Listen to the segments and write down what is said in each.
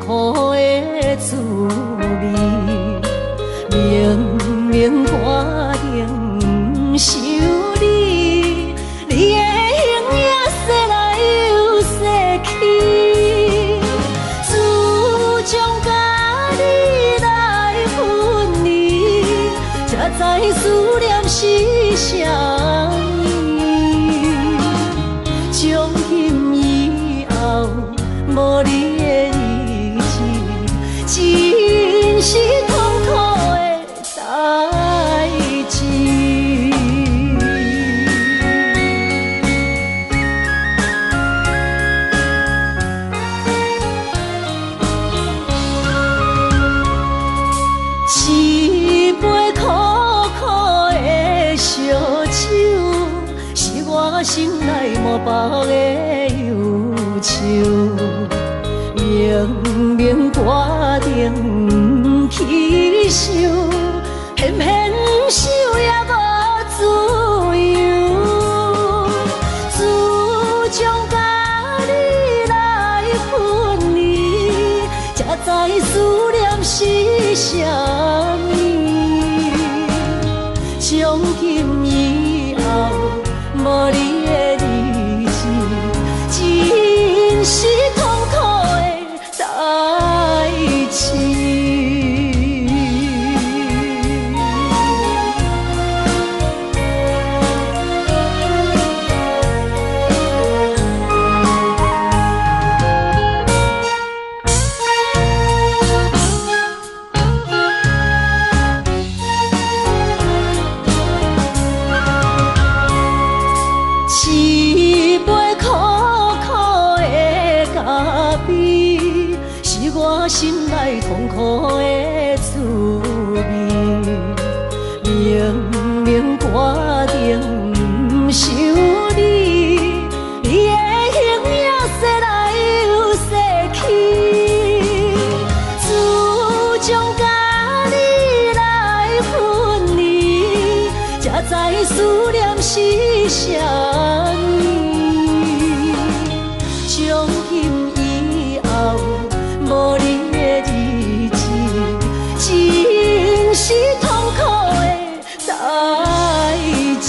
苦的滋味，明明肝顶想你，你的形影说来又说去，自从甲你来分离，才知思念是啥物。从今以后，无你的日子，真是痛苦的代志。一杯苦苦的烧酒，是我心内满腹的忧愁。明明决定去想，偏偏想也无自由。自从甲你来分离，才知思念是啥物。从今以后，无你的日子，真是痛苦的代志。一杯苦苦的咖啡，是我心内痛苦的滋味。明明决定想你，你的形影说来又说去。自从甲你来分离，才知思念是啥物。从今以后，无你的日子，真是痛苦的代志。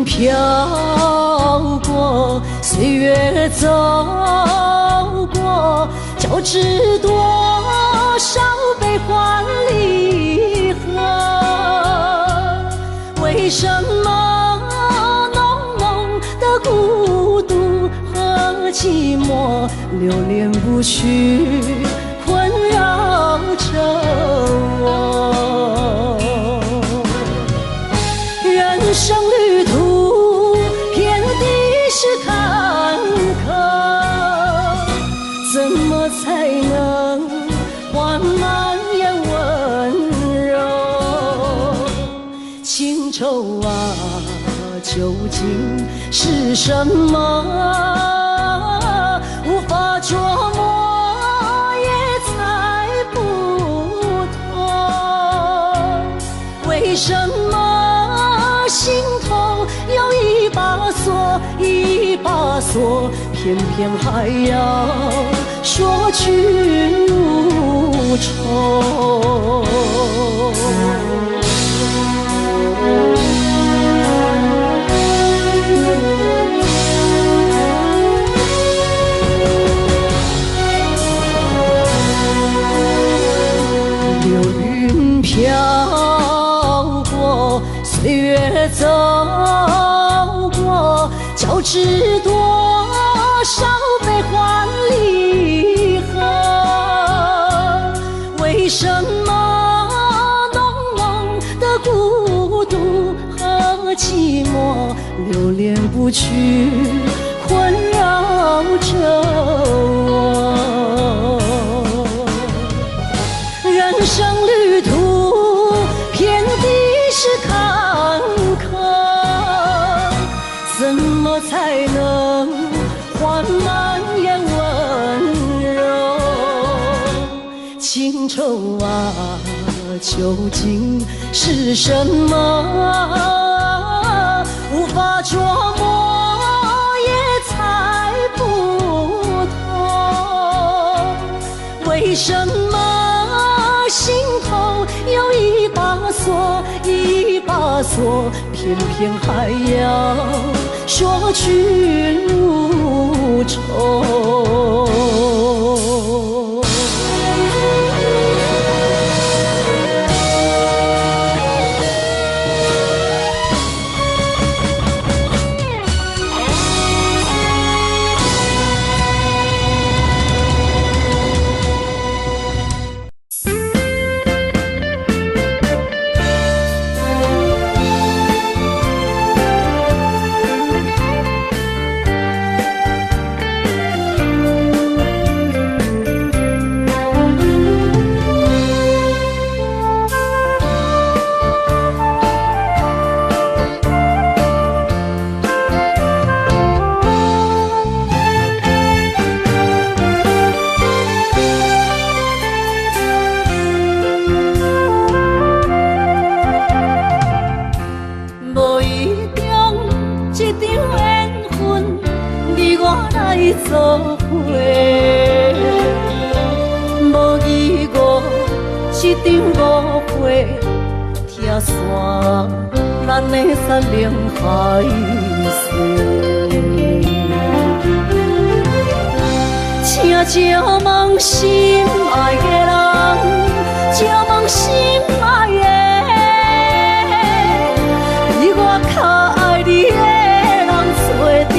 飘过，岁月走过，交织多少悲欢离合？为什么浓浓的孤独和寂寞流连不去，困扰着我？人生旅途遍地是坎坷，怎么才能缓慢也温柔？情愁啊，究竟是什么？无法琢磨，也猜不透。为什么心头有一把锁，一把锁，偏偏还要说去无愁？流云飘过，岁月走过，交织多少悲欢离合？为什么浓浓的孤独和寂寞流连不去，困扰着我？人生旅途遍地是坎坷，怎么才能换满眼温柔？情愁啊，究竟是什么？无法捉摸，也猜不透。为什么心头有一把锁，一把锁，偏偏还要说去如愁？做伙，无义误，一场误会，拆散咱的山盟海誓。请借问心爱的人，借问心爱的，比我较爱你的人找着。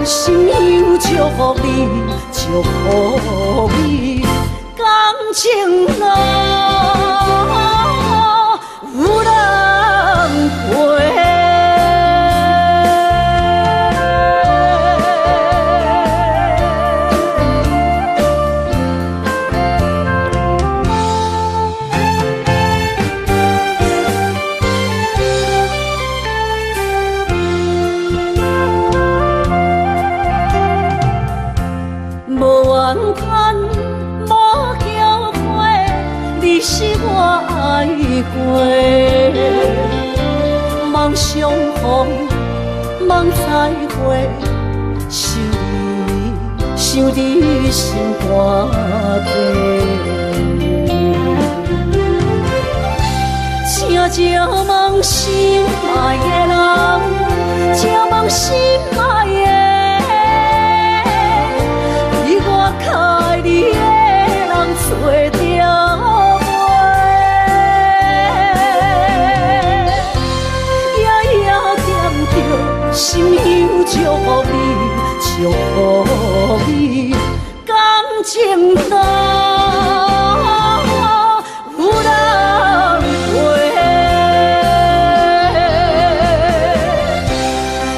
心有祝福你，祝福你，感情路有人陪。是我爱过，梦相逢，梦再会，想你心肝底。请借问心爱的人，借问心爱的，比我较爱你的人找着。心有祝福你，祝福你，感情路有人陪。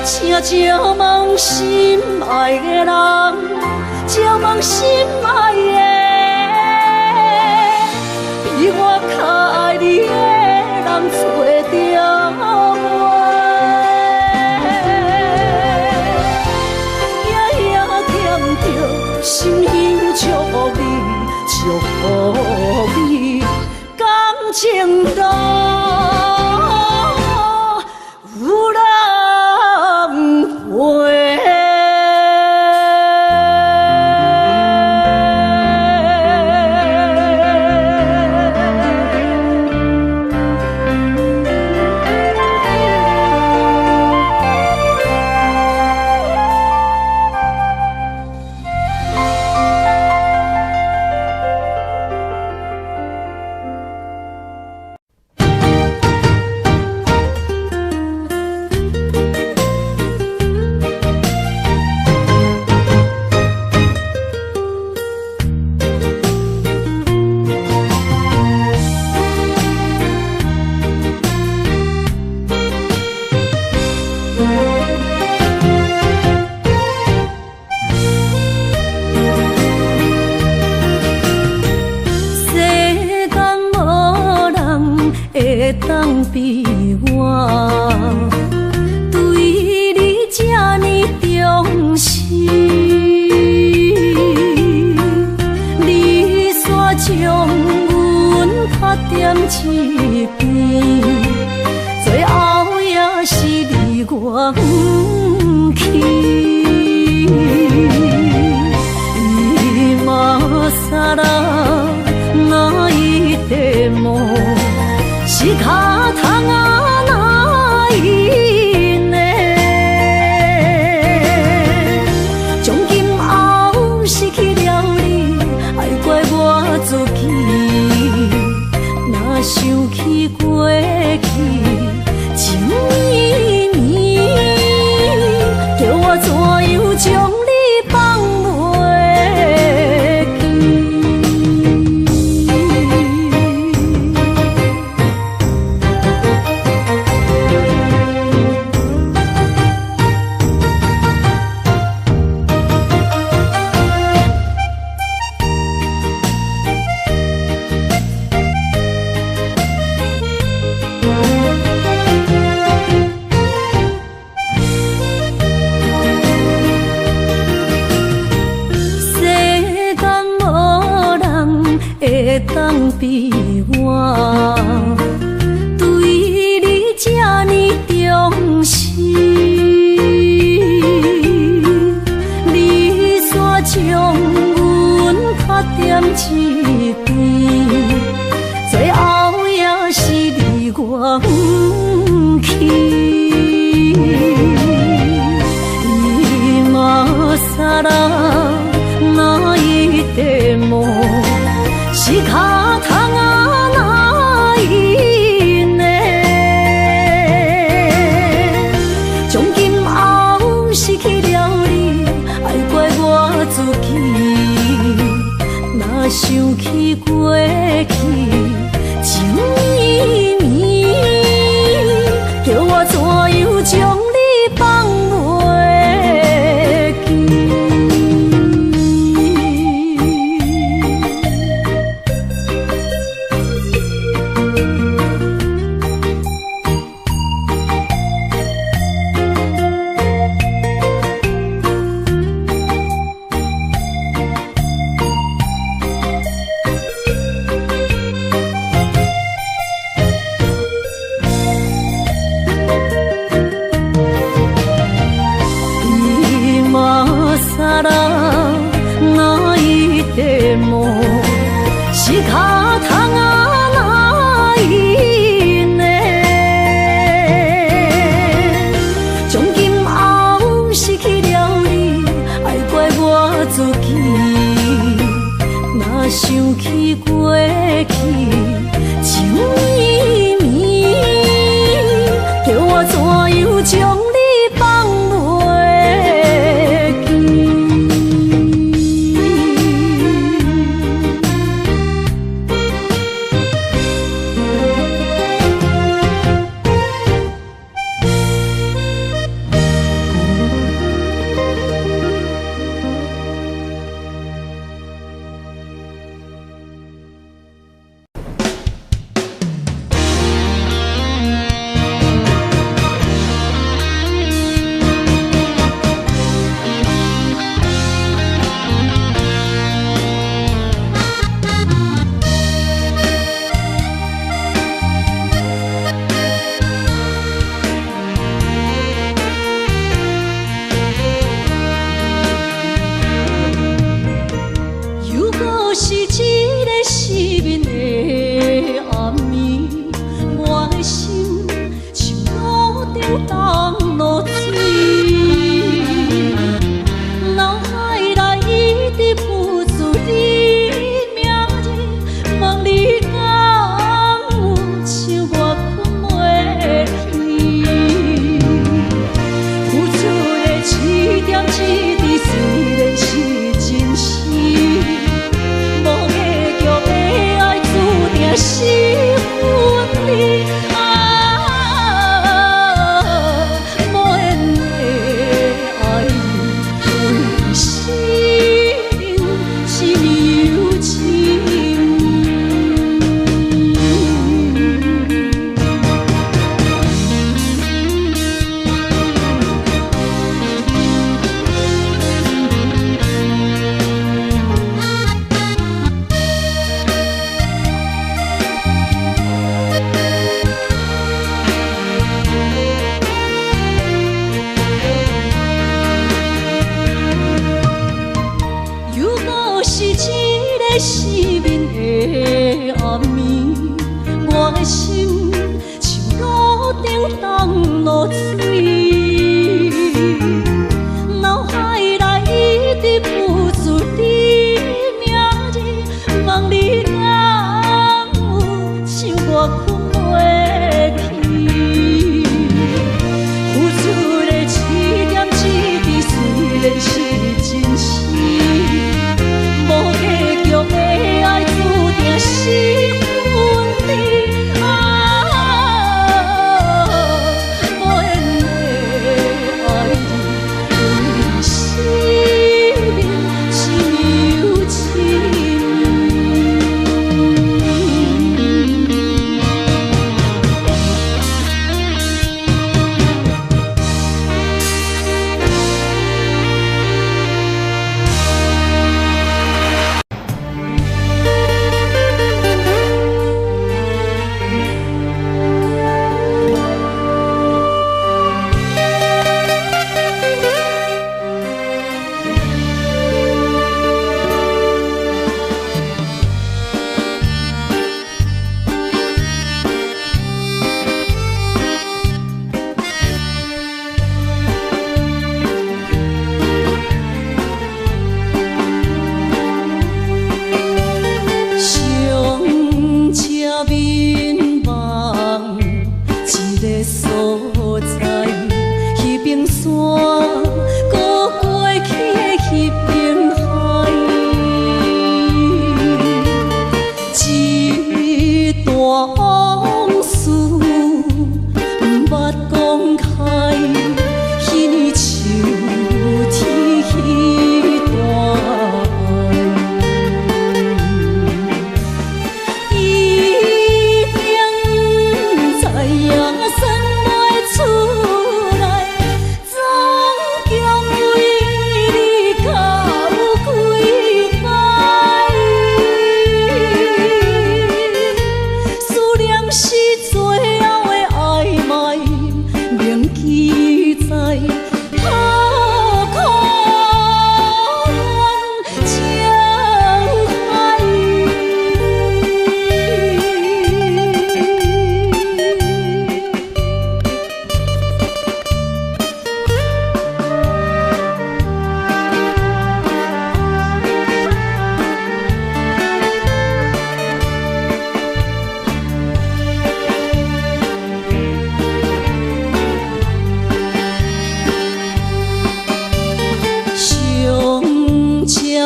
请借问心爱的人，借问心爱的，比我较爱你的人找着。心有祝福你，祝福你，感情路有人陪。将你放袂记。当比我对你这呢重视，你煞将阮打点一边，最后也是你我不去。今さら哪一点梦？是脚痛啊，哪一呢？从今后失去了你，爱怪我自己。若想起过去情意绵，叫我怎样将你放袂记？是脚痛啊，哪一呢？从今后失去了你，爱怪我自己。若想起过去情意绵，叫我怎样将你放袂记？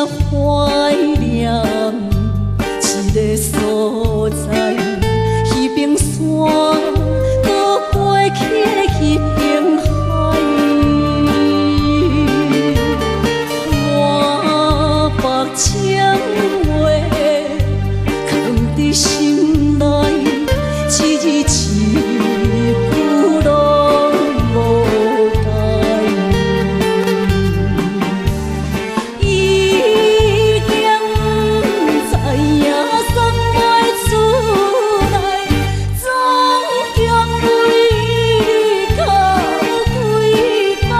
怀念一个所在，彼边山，搁过去彼边海。我把情话藏伫心内，一字一句拢无改。已经不知影怎会出来，总共为你到几摆。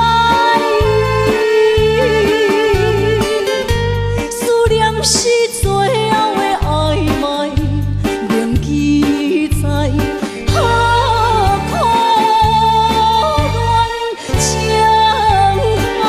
思念是最后的暧昧，铭记在何苦恋情海。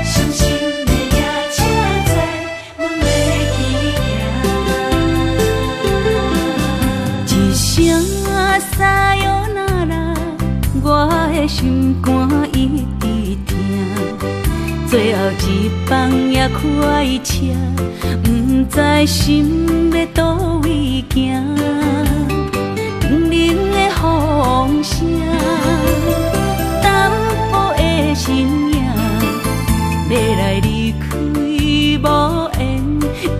伤心的夜车载阮要去行，一声撒哟那拉，我的心肝一直疼。最后一放也开车，不知心要倒位行。冷冷的风声，淡薄的身影。要来离开无缘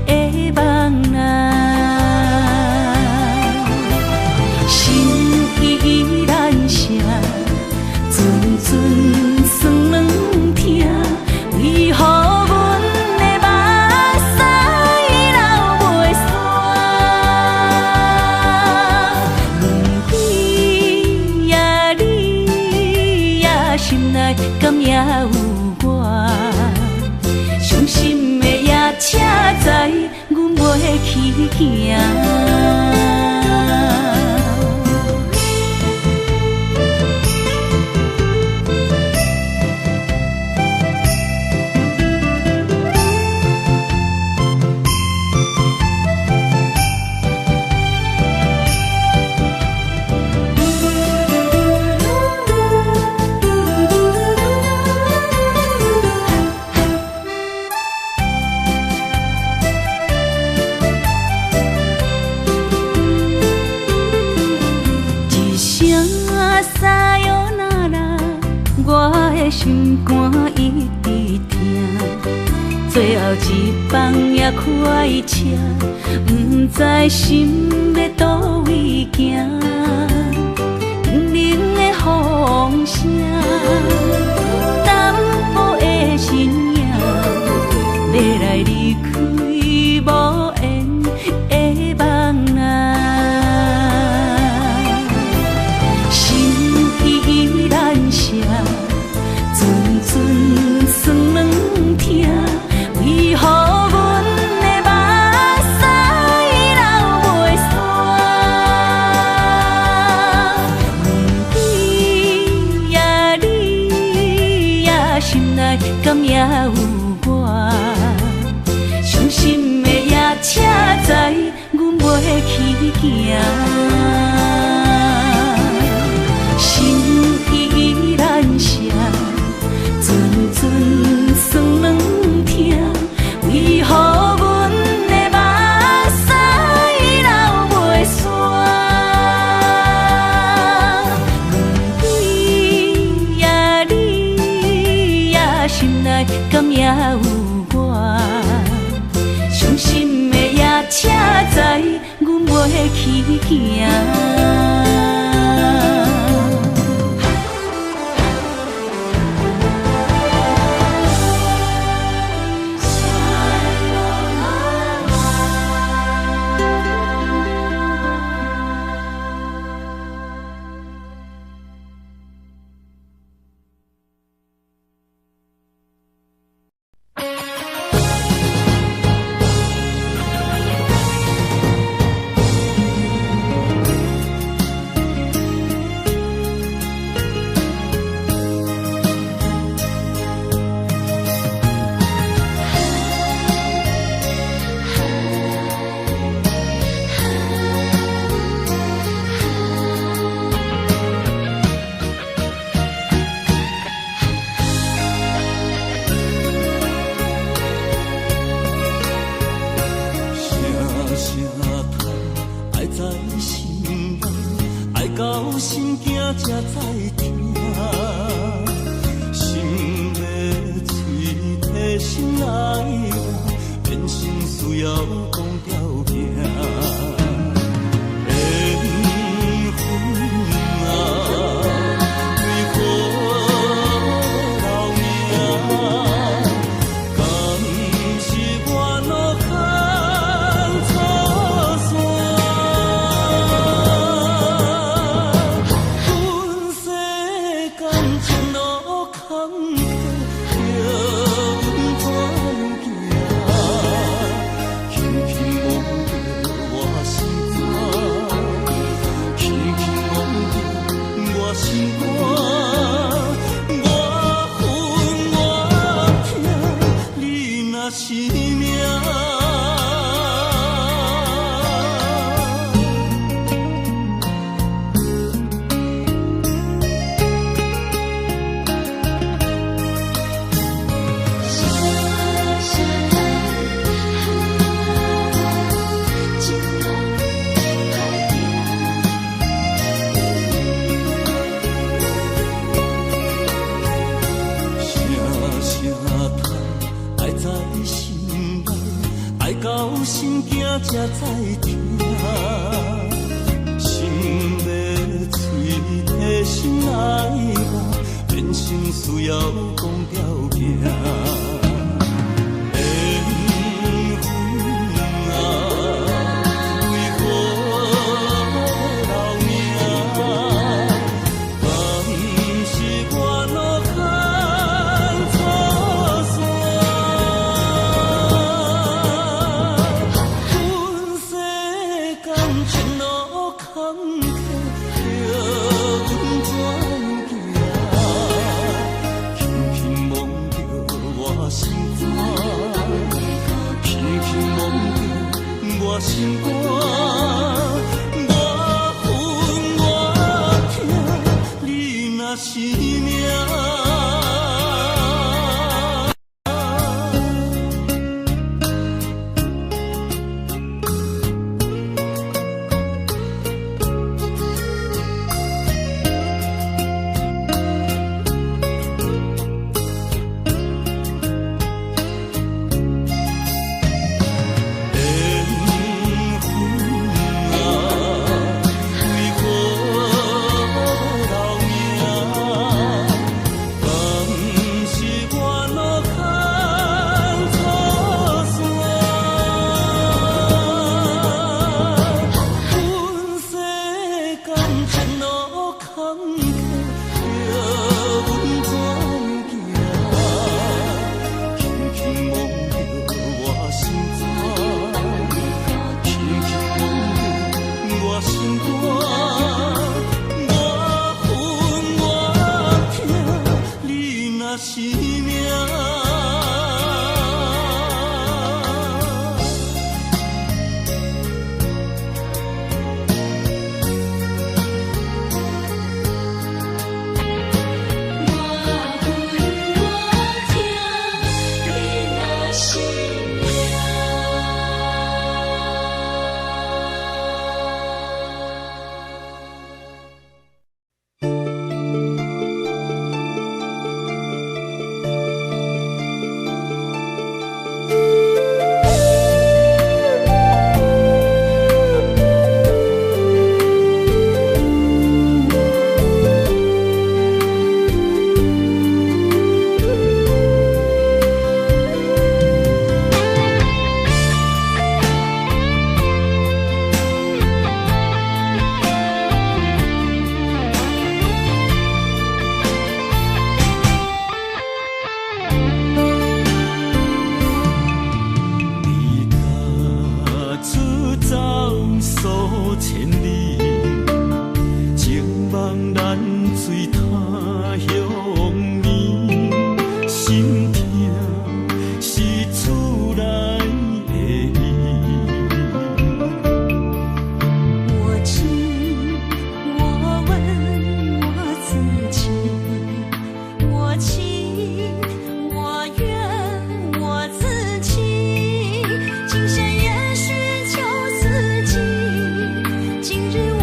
的梦啊，心依然舍，阵阵酸软疼，为何阮的目屎流袂煞？问你呀，你呀，心内敢也有我？伤心的夜车载，阮要去行。一声撒哟那拉，我的心肝一直疼。最后一放也开车，不知心要倒位行。冷冷的风声，淡薄的身影，要来离开无缘的梦啊。心依然舍，阵阵酸软疼，为何阮的目屎流袂煞？问你呀，你呀，心内敢也有我？伤心的夜车载，阮要去行。心依然舍，阵阵酸软疼，为何阮的目屎流袂煞？问你呀，你呀，心内敢也有我？伤心的夜车载，阮要去行。心惊才知听，心要嘴替心爱我，变成需要讲条件。缘分啊，为何留名？敢是我脑壳错线？是命。到心惊才知听，心要嘴替心爱我，变成需要讲条件。心肝，我恨我痛，你若是命。是命。今日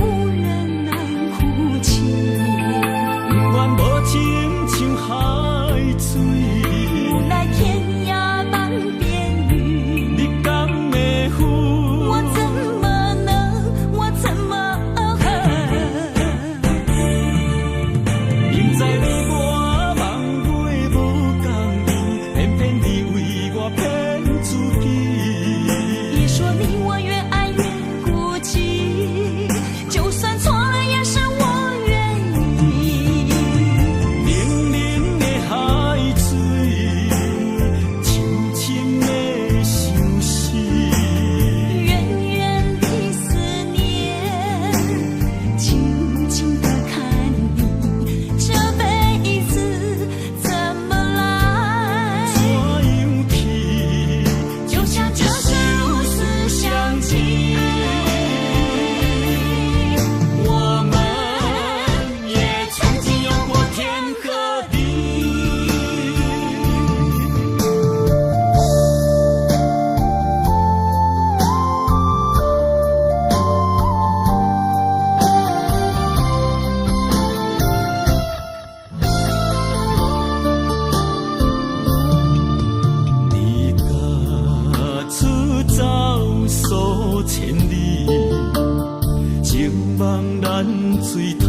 放咱水他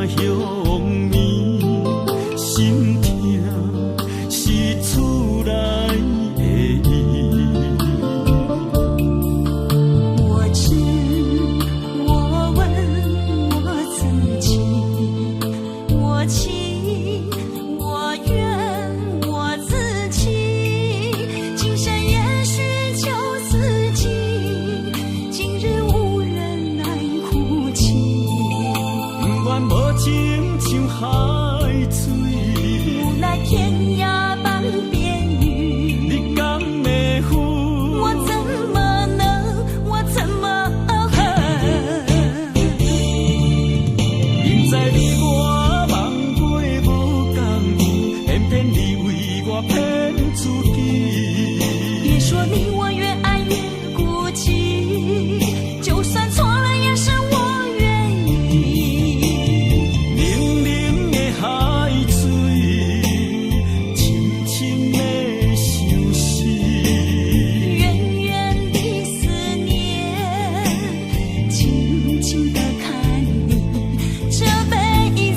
乡眠，心痛是厝内的伊。我知，我问我自己，我情我愿我自己，今生也许求自己，今日无人来哭泣。不愿无情像海水，无奈天涯半边雨，你敢会负？我怎么能，我怎么恨？明知你我梦过无共年，偏偏你为我骗自己。别说你我越爱越孤寂，就算错了也是我愿意。冷冷的海水，深深的相思。远远的思念，静静地看你，这辈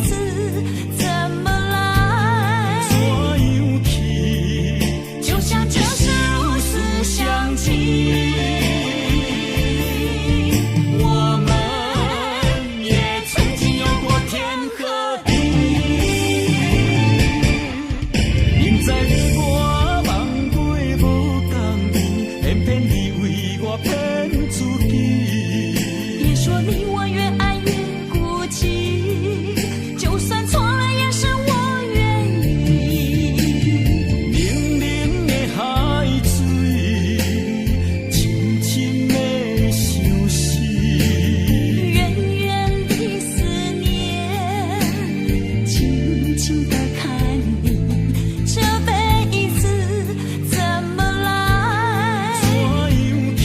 子怎么来？怎样去？就像这世如此相近。我们也曾经有过天和地，明知你我梦过无共年，偏偏你为我骗自己。别说你我越爱越孤寂，就算错了也是我愿意。冷冷的海水，深深的相思。远远的思念，静静地看你，这辈子怎么来？怎样去？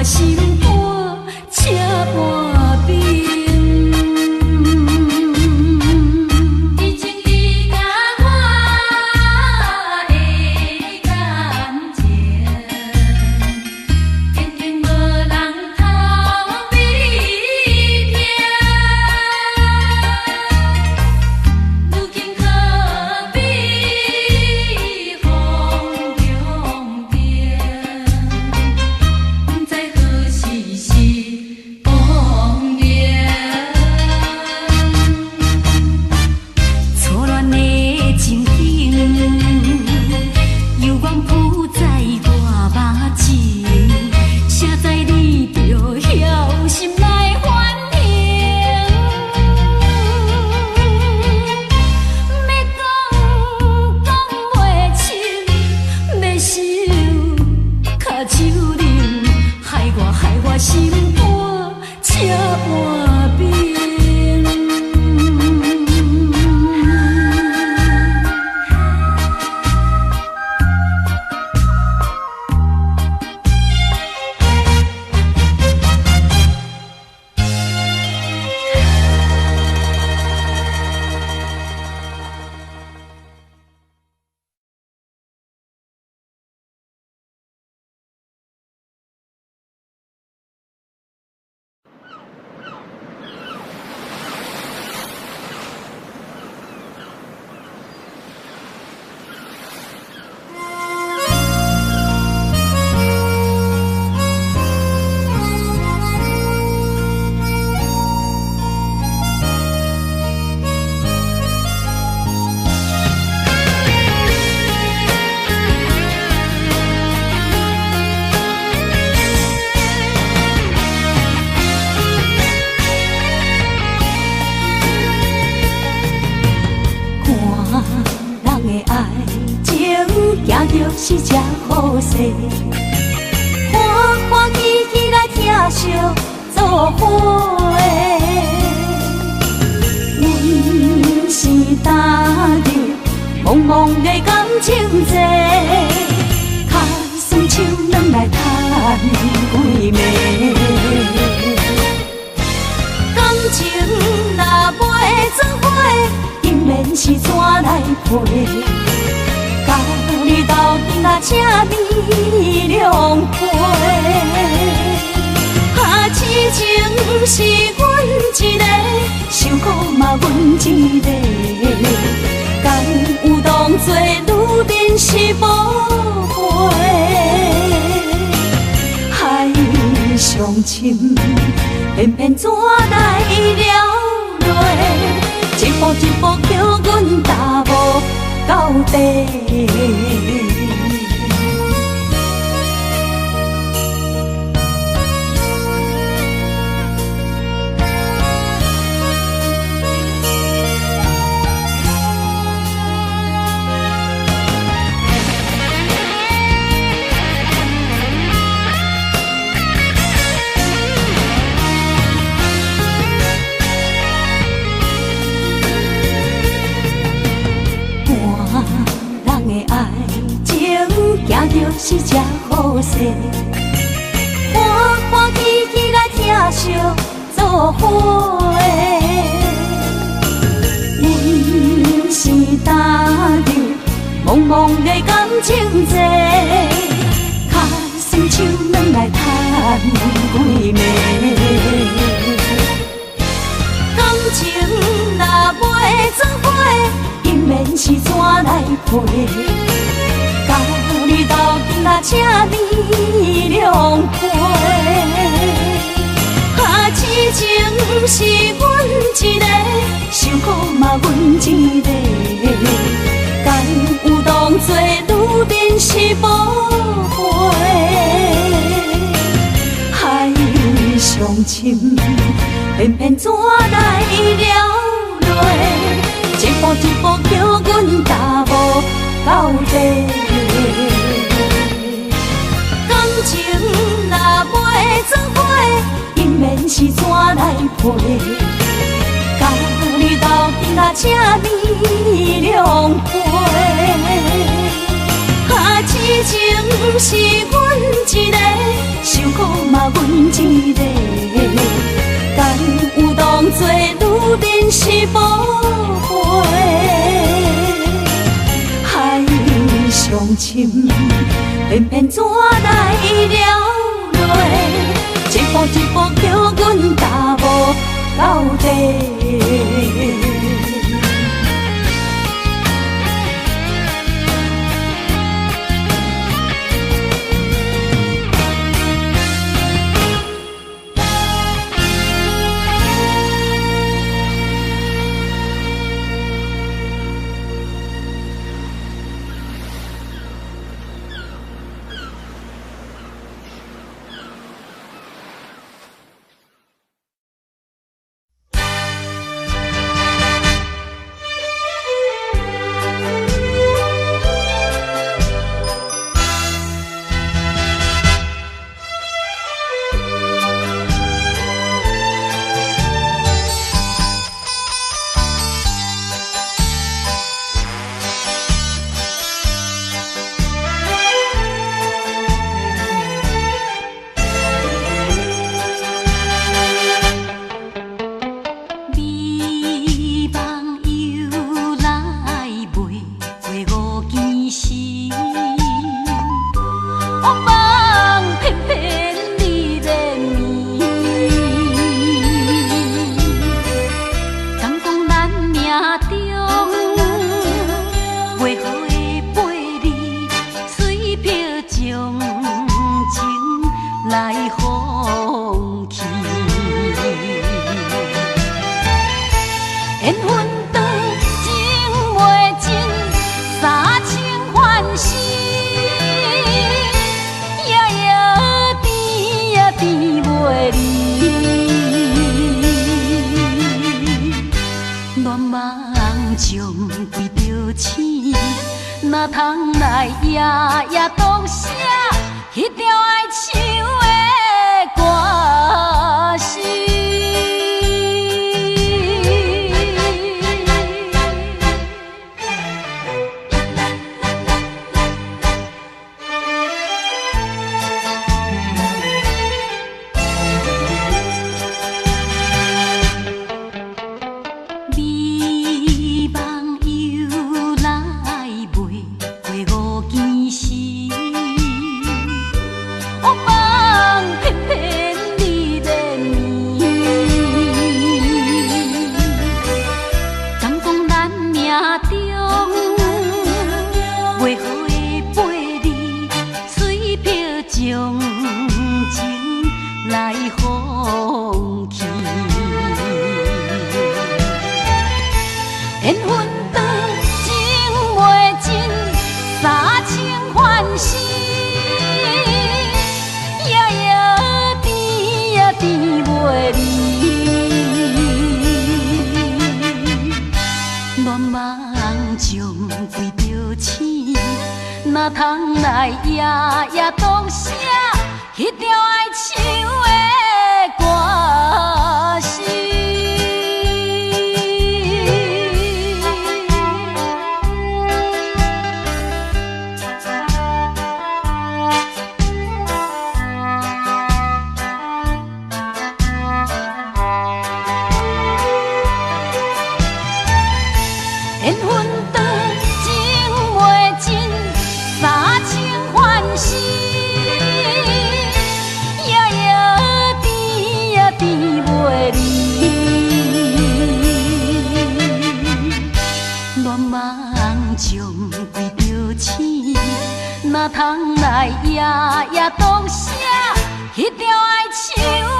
我心肝车半边。是只好势，欢欢喜喜来疼惜做伙的。阮是踏入茫茫的感情债，脚酸手软来叹几暝。感情若袂做伙，因免是怎来陪？你斗阵啊，请你谅陪。痴情是阮一个，受苦嘛阮一个。敢有当作女人是无陪？海上深，偏偏怎来了落？一步一步叫阮踏无到底。是只好势，欢欢喜喜来疼惜做伙的。阮是踏入茫茫的感情债，脚酸手软来叹几暝。感情若袂做伙，因免是怎来陪？你斗阵啊，请你谅陪。痴情是阮一个，受苦嘛阮一个。敢有当作女人是无陪？海上深，偏偏怎来了落？一步一步叫阮踏无到底。感情若袂做伙，因免是怎来陪？甲你斗阵啊，请你谅陪。痴情是阮一个，受苦嘛阮一个，敢有当作女人是无悔，海上深，偏偏怎来了落？一步一步叫阮踏无到底。哪通来夜夜当写迄条爱唱的歌词？哪通来夜夜当写迄条爱唱的歌词？缘分长，情袂尽。三情欢喜，夜夜甜呀甜袂离。恋梦将规条星，哪通来夜夜当写迄条爱唱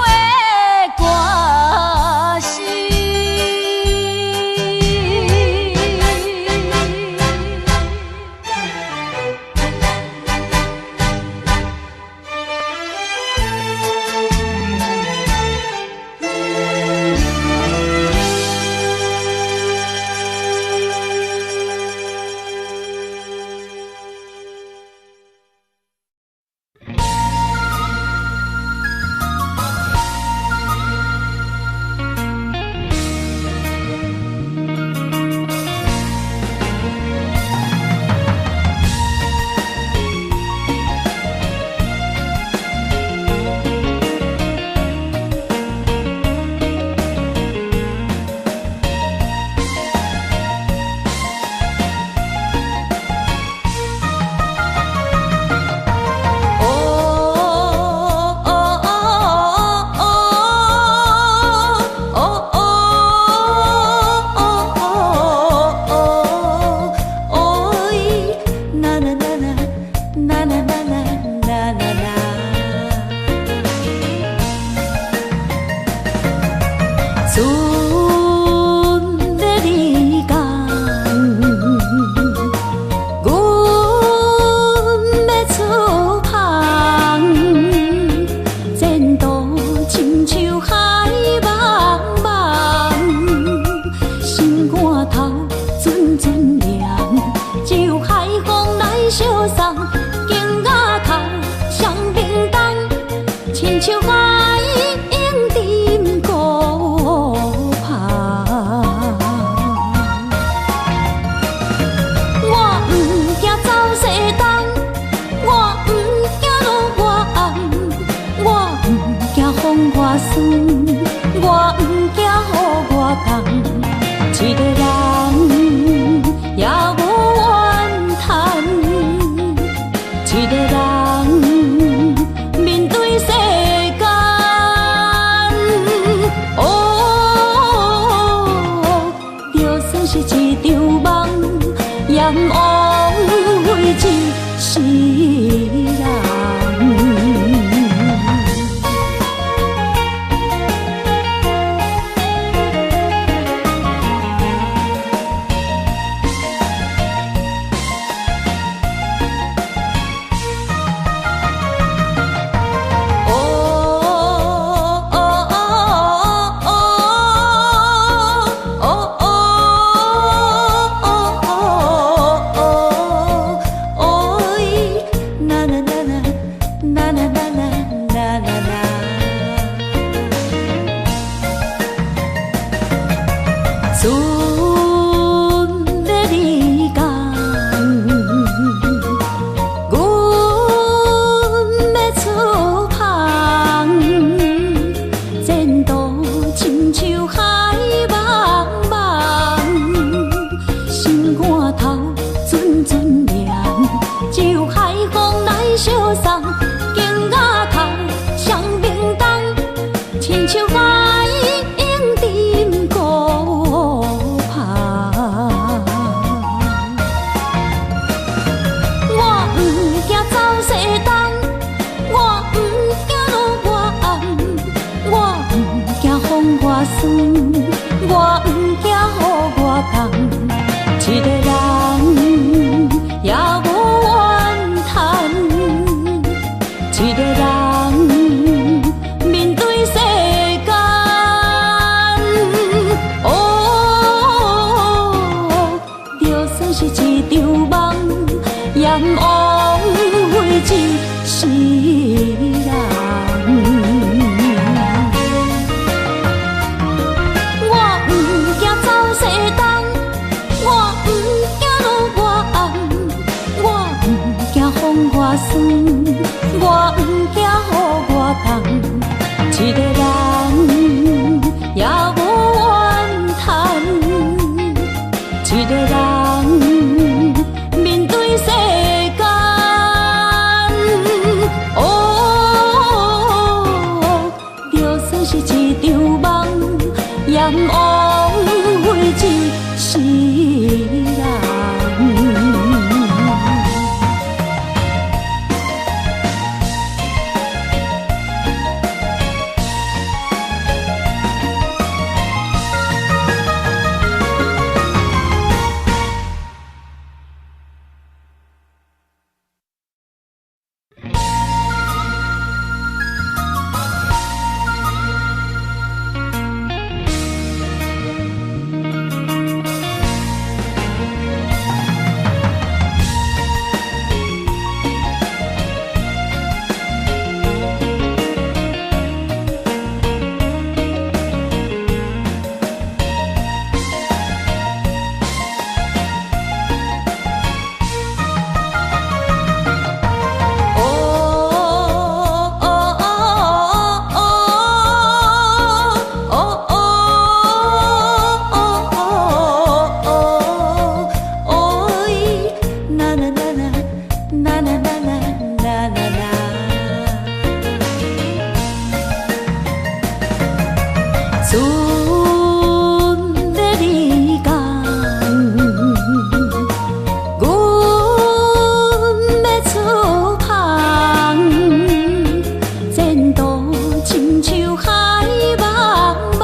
的歌词？船要离港，阮要出航，前途亲像海茫茫，心肝头阵阵凉，只有海风来相送，镜仔头双平东，亲像海涌沉孤旁。我不惊走西东，我不惊路外暗，我不惊风外酸，我不惊雨外重。一个人也无怨叹，一个人面对世间。就算是一场梦，阎王会一世人。我不惊雨外重，一个人也无怨叹，一个人面对世间。就算是一场梦，阎王会一世人。风外酸，我不惊雨外重，一个人也无怨叹，一个人面对世间。就算是一场梦，阎王会一世人。亲像海茫茫，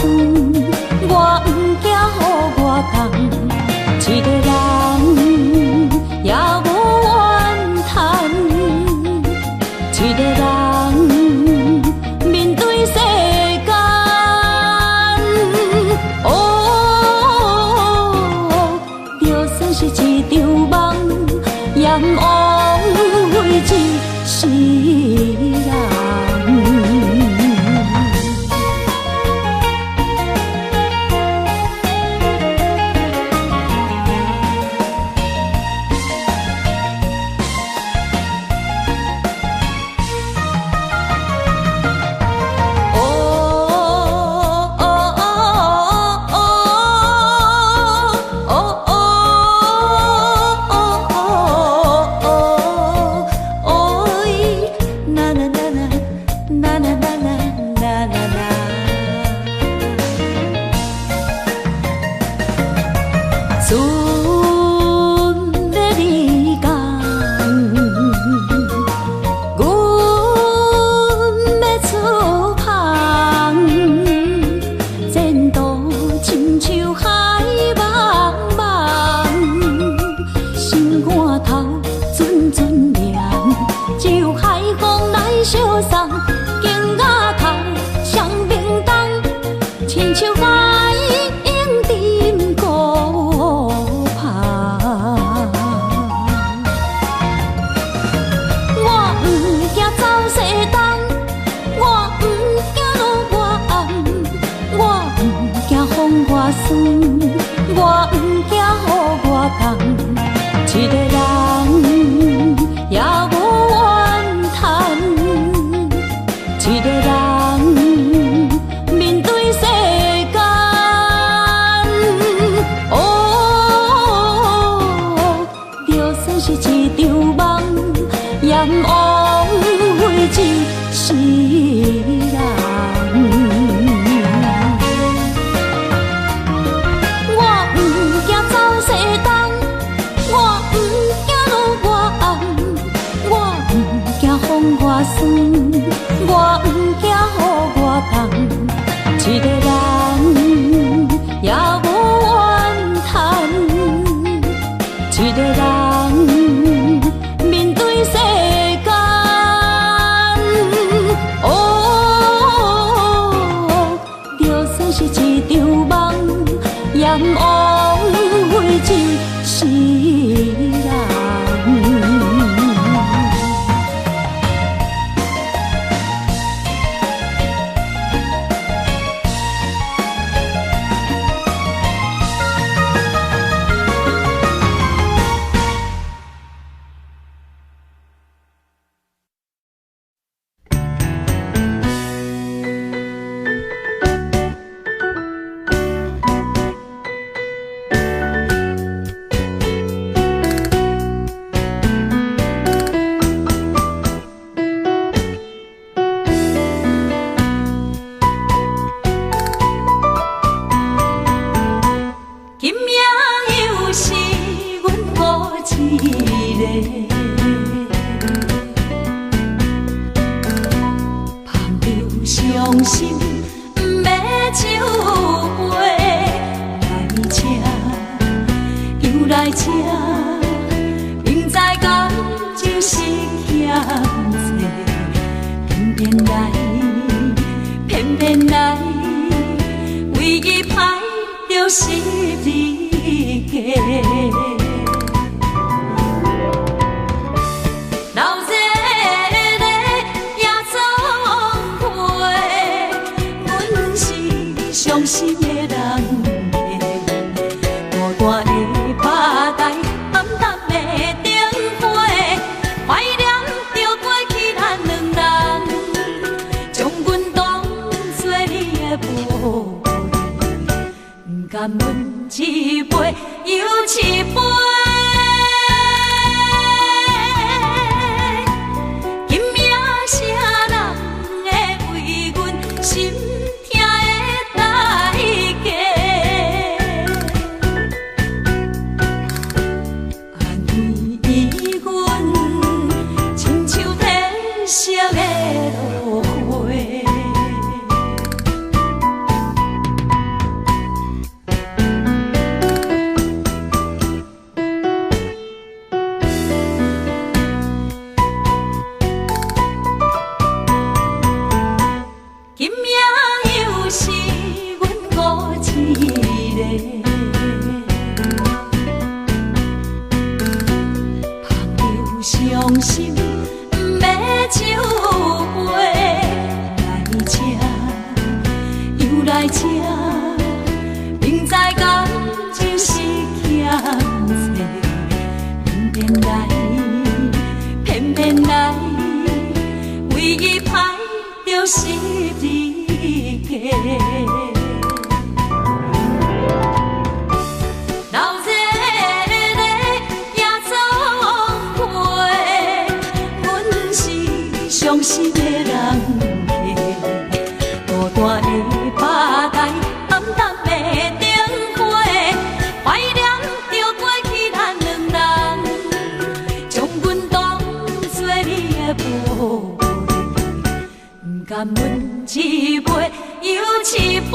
我不惊予我讲，一个人也无怨叹，一个人面对世间。哦，就算是一场梦，也毋枉费一世人。我不惊予我讲，一个人也无怨叹，一个人面对世间。哦，就算是一场梦，也毋枉费一世人。我不惊予我讲，一个人也无怨叹，一个人面对世间。哦，就算是一场梦，也毋枉费一世人。伤心的人，大大的拍台，暗淡的灯花，怀念着过去咱两人，将阮当作你的宝贝，不甘阮一杯又一杯。今夜啥人会为阮心？个。朋友伤心，不要酒杯来吃，又来吃，明知感情是欠债，偏偏来，唯一歹就是你家。老热热夜总会，阮是伤心的人家，孤单的吧台，暗淡的灯火，怀念着过去咱两人，将阮当作你的宝贝，不甘阮一杯又一杯。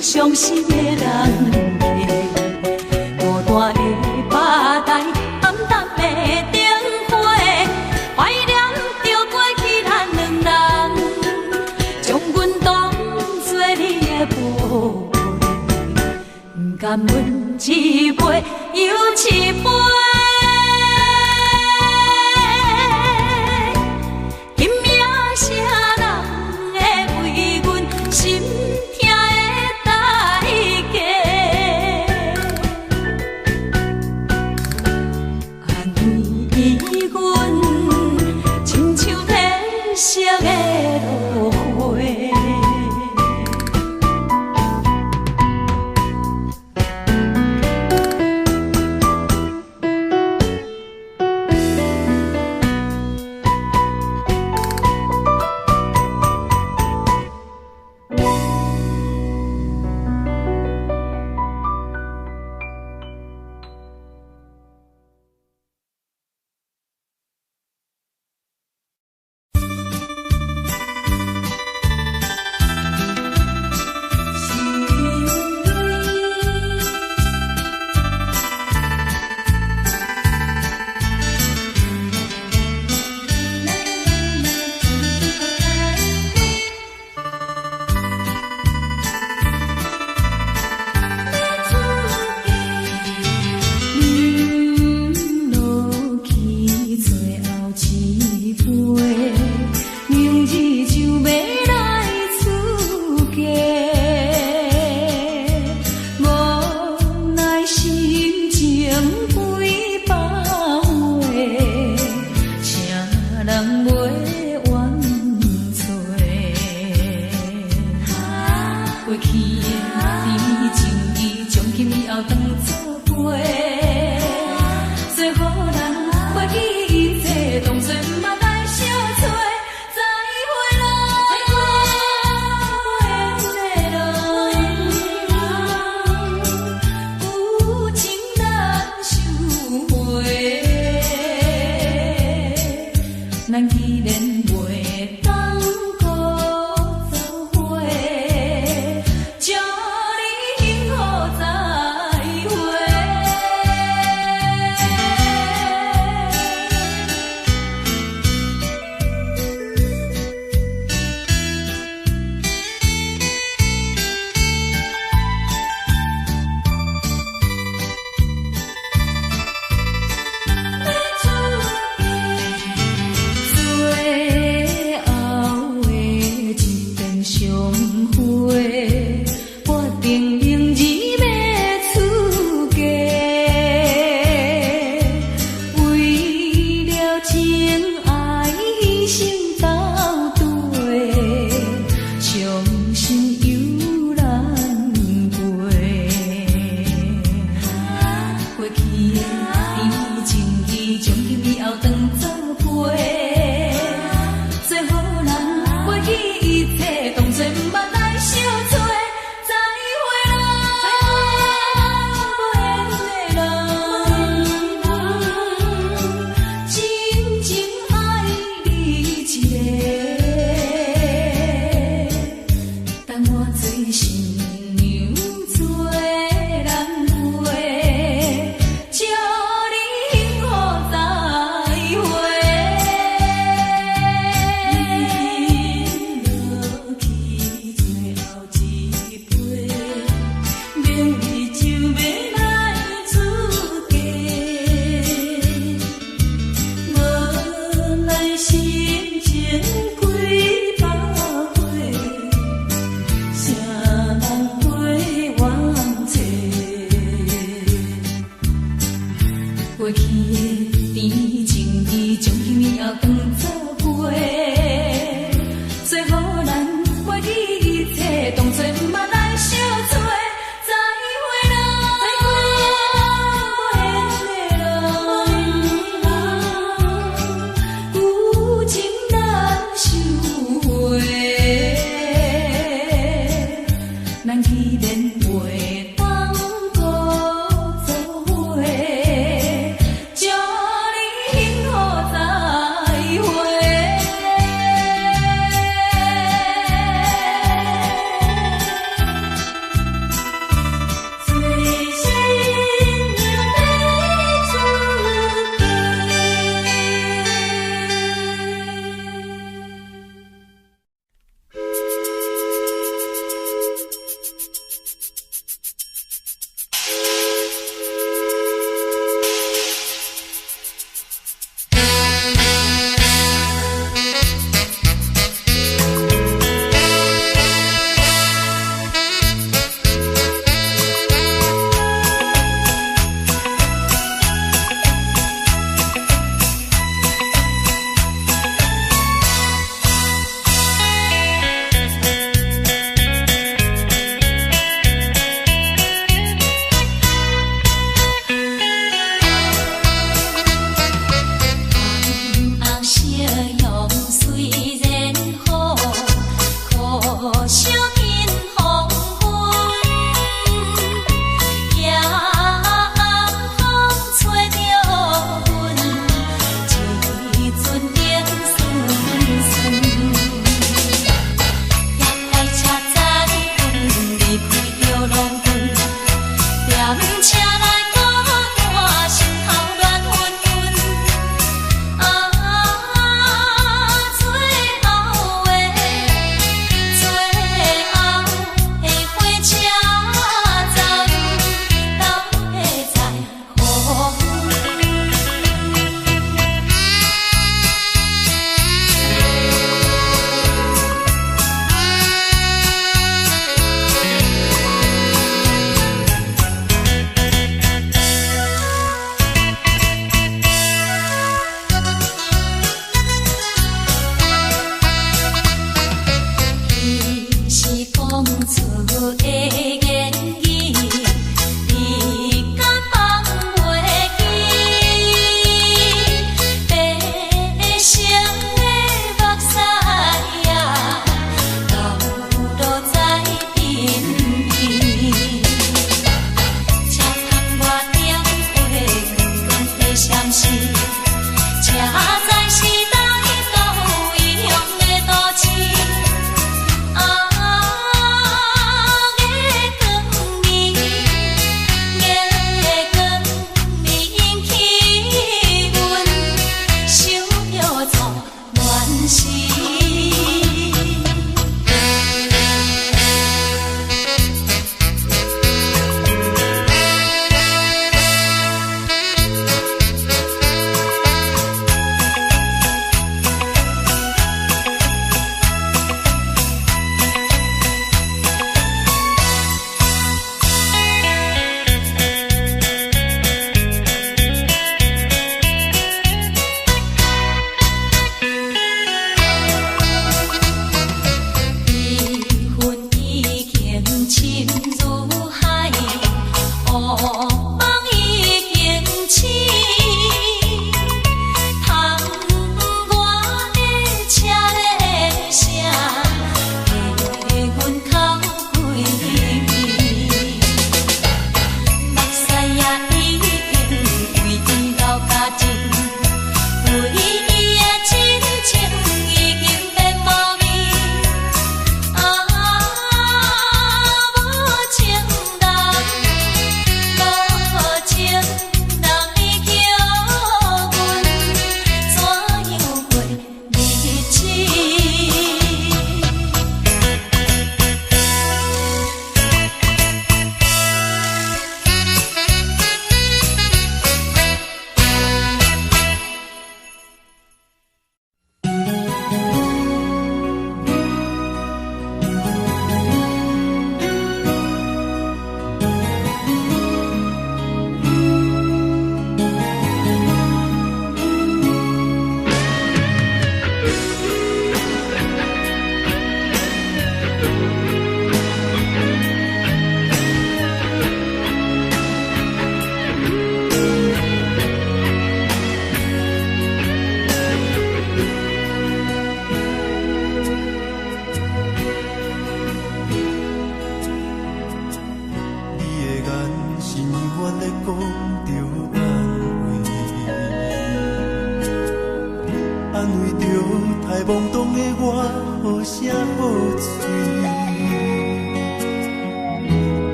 伤心的人家，孤单的吧台，暗淡的灯火，怀念着过去咱两人，将阮当作你的宝贝，不甘阮一杯又一杯。最好人过去一切当作毋捌。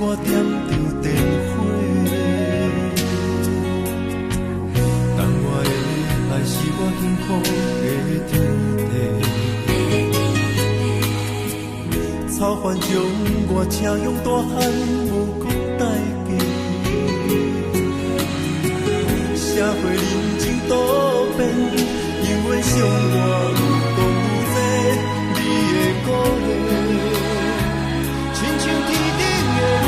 我点着电火，的天地，草原将我请用大汉无讲代价，社会认真多变，永远相我有讲有这你的鼓励，亲像天顶的花。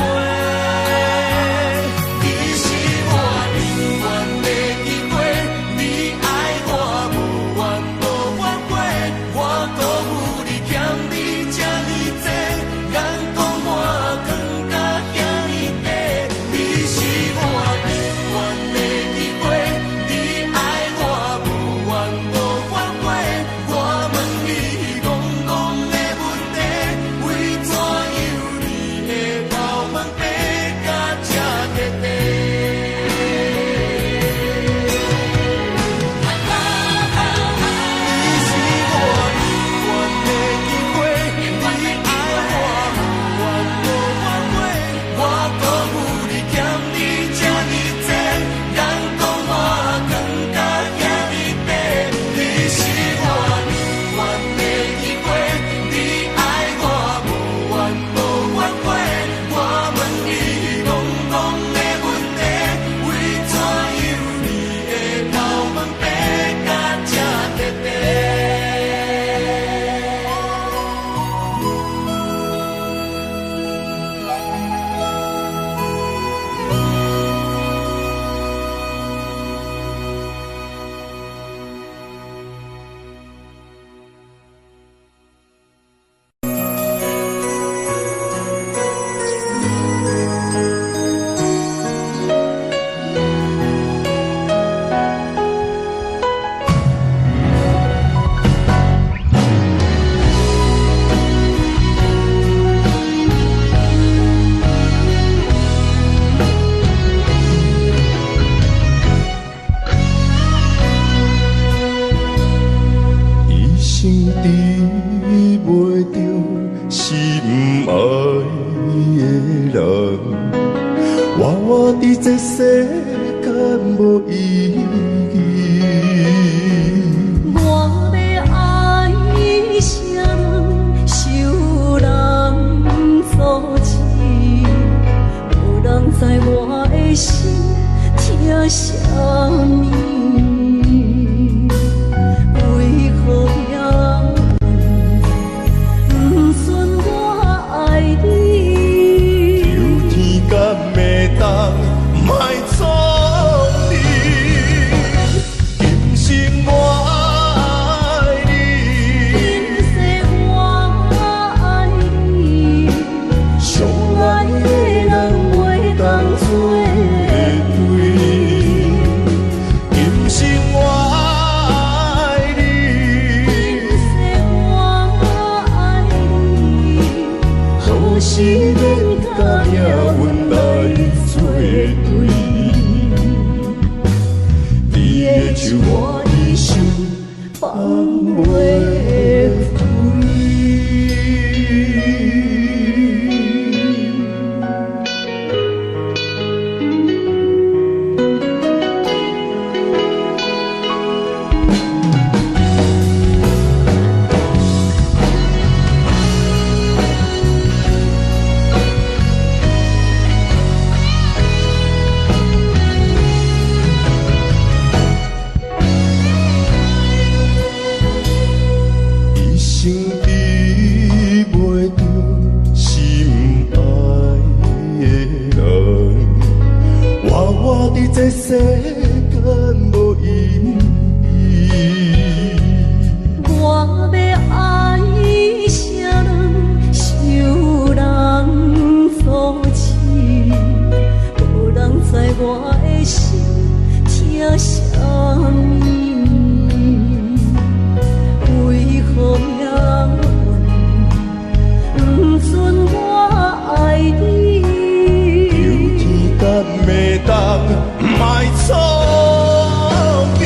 这世间无意义。我要爱谁人，受人阻止，无人知我的心疼啥物。为何也不准我爱你？有天敢会当？莫错你，今生我爱你，今世我爱你，相爱的人袂当做对。今生我爱你，今世我爱你，何时免甲命运来作对？手我的手放袂开。这世间无意义，我要爱谁人，受人阻止，无人知我的心疼啥物。为何命运不准我爱你？有天敢会当？莫错你，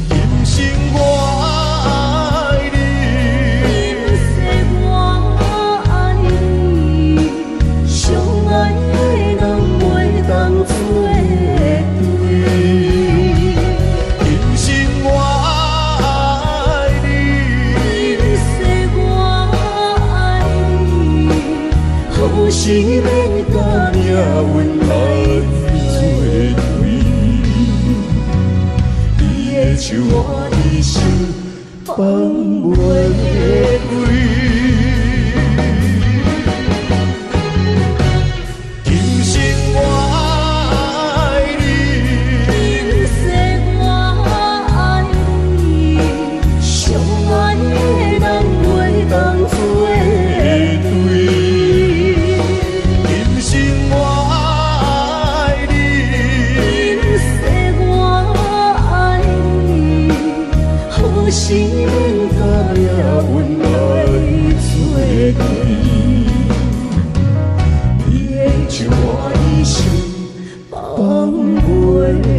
今生我爱你，今世我爱你，相爱的人袂当做对。手我一生放袂开。今生我爱你，今世我爱你，相爱的人袂当做对。今生我爱你，今世我爱你，好心甲也阮来做对。你的手我一生放袂开。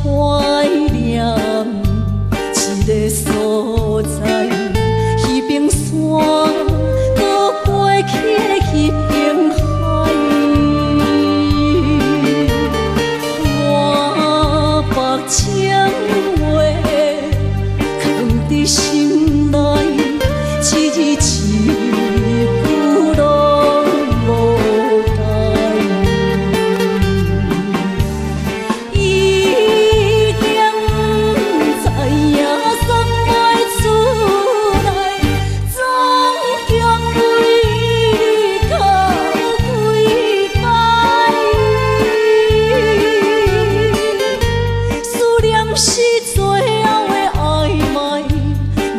怀念一个所在，迄边山，搁过去的迄边海。我把情话藏伫心内，一字一句拢无改。已经知影送袂出来，总共为你哭几摆。思念是最后的暧昧，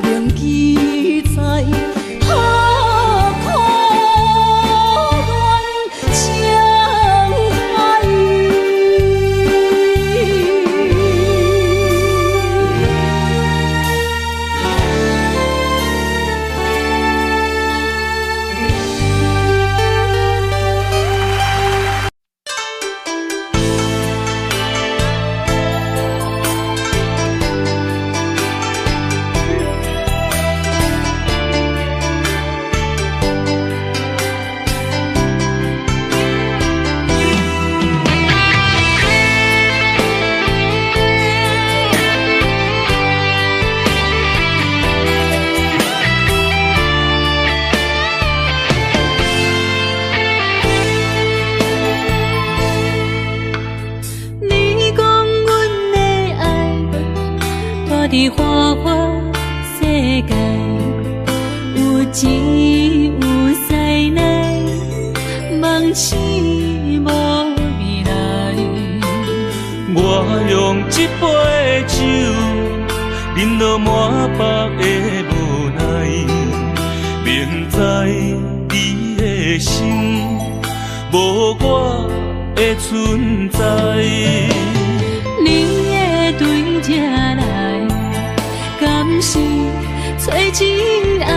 铭记在何苦恋情海。你讲阮的爱住伫花花世界，有钱有势来，梦醒无未来。我我用一杯酒，饮落满腹的无奈，明知你的心无我的存在。你的对着来，敢是找真爱？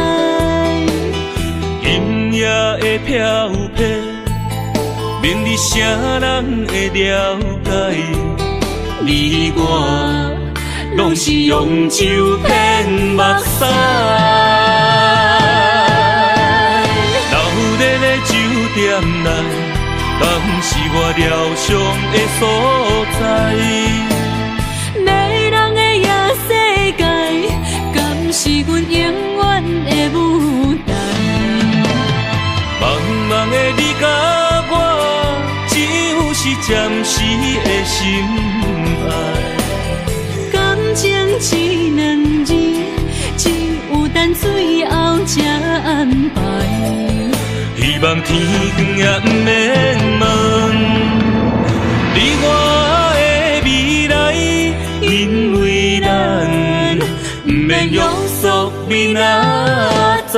音乐的飘撇，明日谁人会了解？你我拢是用酒骗目屎，留在咧酒店内，敢是我疗伤的所在？迷人的夜世界，敢是阮永远的舞台？茫茫的你甲我，只有是暂时的心爱。感情只两字，只有等最后才安排。希望天光也不免问，你我的未来，因为咱不免约束明仔载。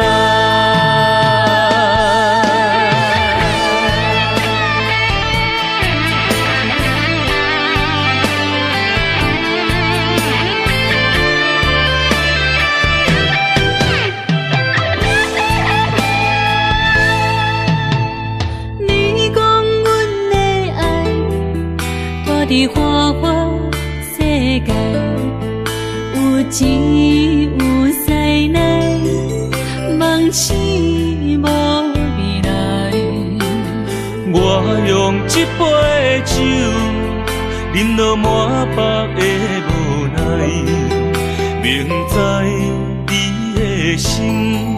伫花花世界，有钱有势来，梦醒无未来。我用一杯酒，饮落满腹的无奈，明知你的心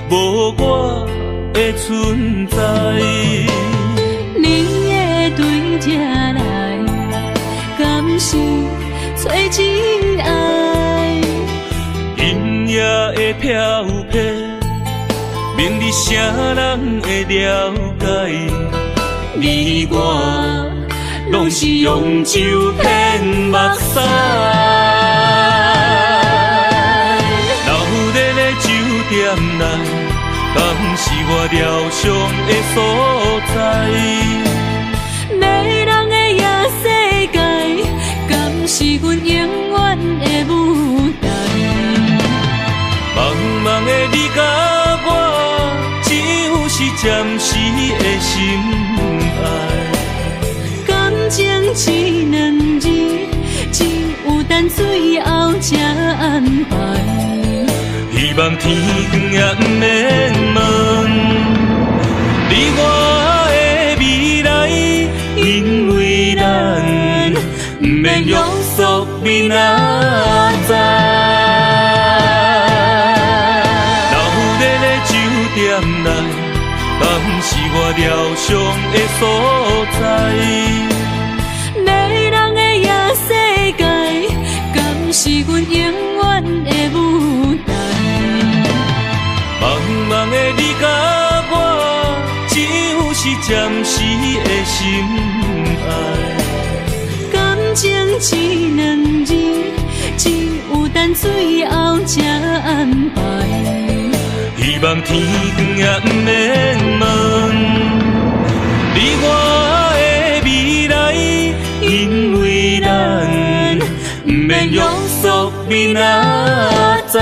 无我的存在。你的对着来，敢是找真爱？音乐的飘撇，明日谁人会了解？你我拢是用酒骗目屎，留在咧酒店内，敢是我疗伤的所在？迷人的夜世界，敢是阮永远的舞台？茫茫的你甲我，只有是暂时的心爱。感情只两字，只有等最后才安排。希望天光也不免问，你我的未来，因为咱不免约束明仔载。留在咧酒店内，敢是我疗伤的所在？迷人的夜世界，敢是阮永远的舞台？茫茫的你甲我，只有是暂时的心爱。感情只两字，只有等最后才安排。希望天光也不免问，你我的未来，因为咱不免约束明仔载。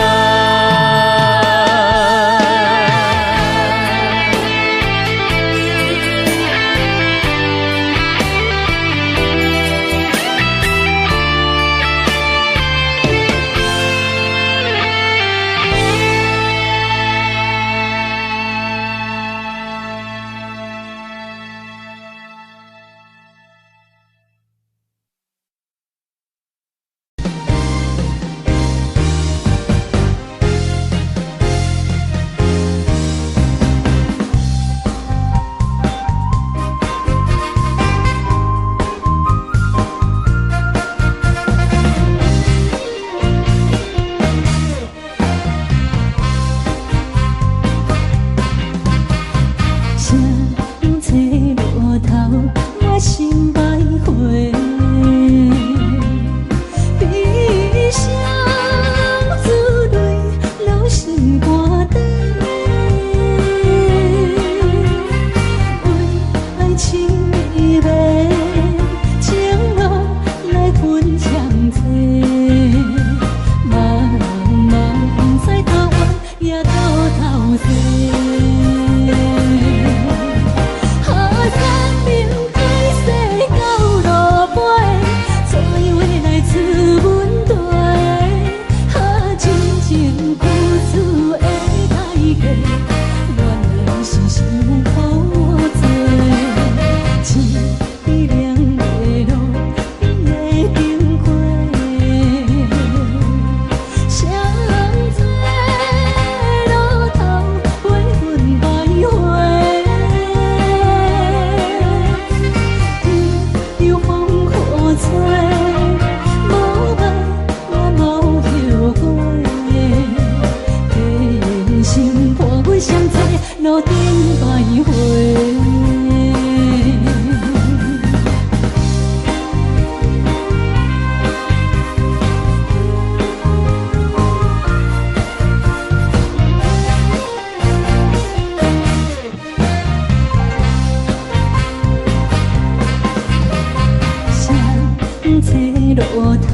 路头，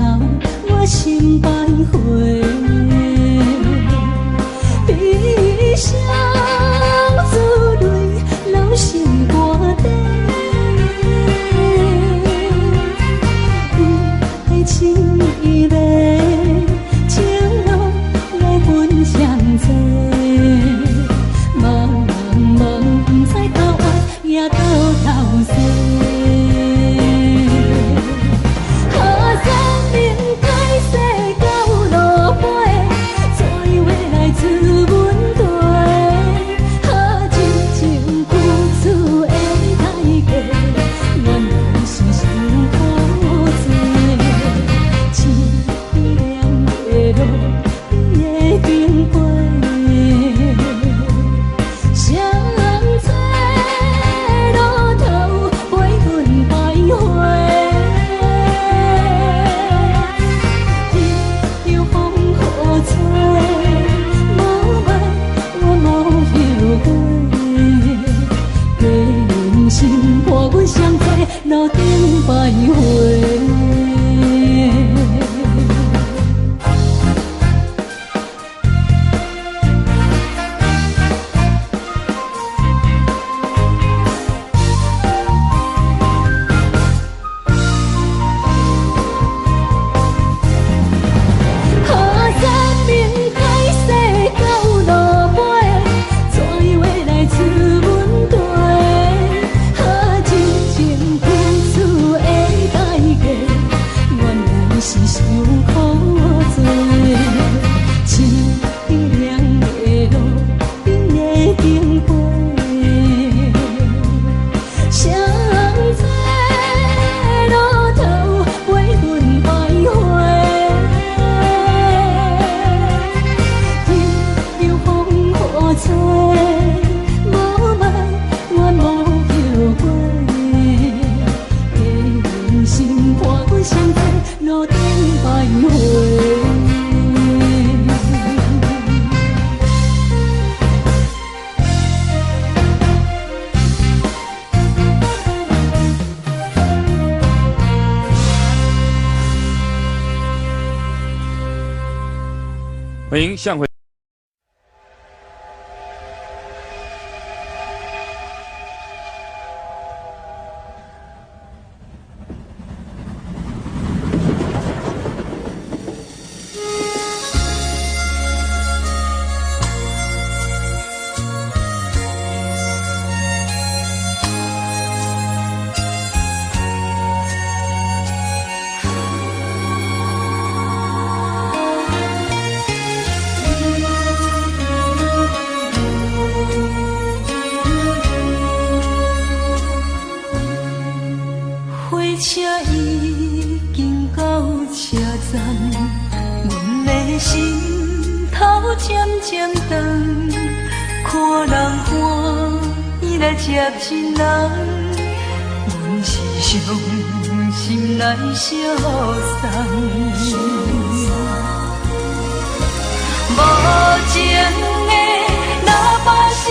我心徘徊。悲伤珠泪流成歌底，不爱凄迷，情路来分相济。茫茫不知到爱也到头西。路顶徘徊。欢迎向回。车已经到车站，阮的心头渐渐长，看人欢喜来接亲人，阮是伤心来相送。无情的喇叭声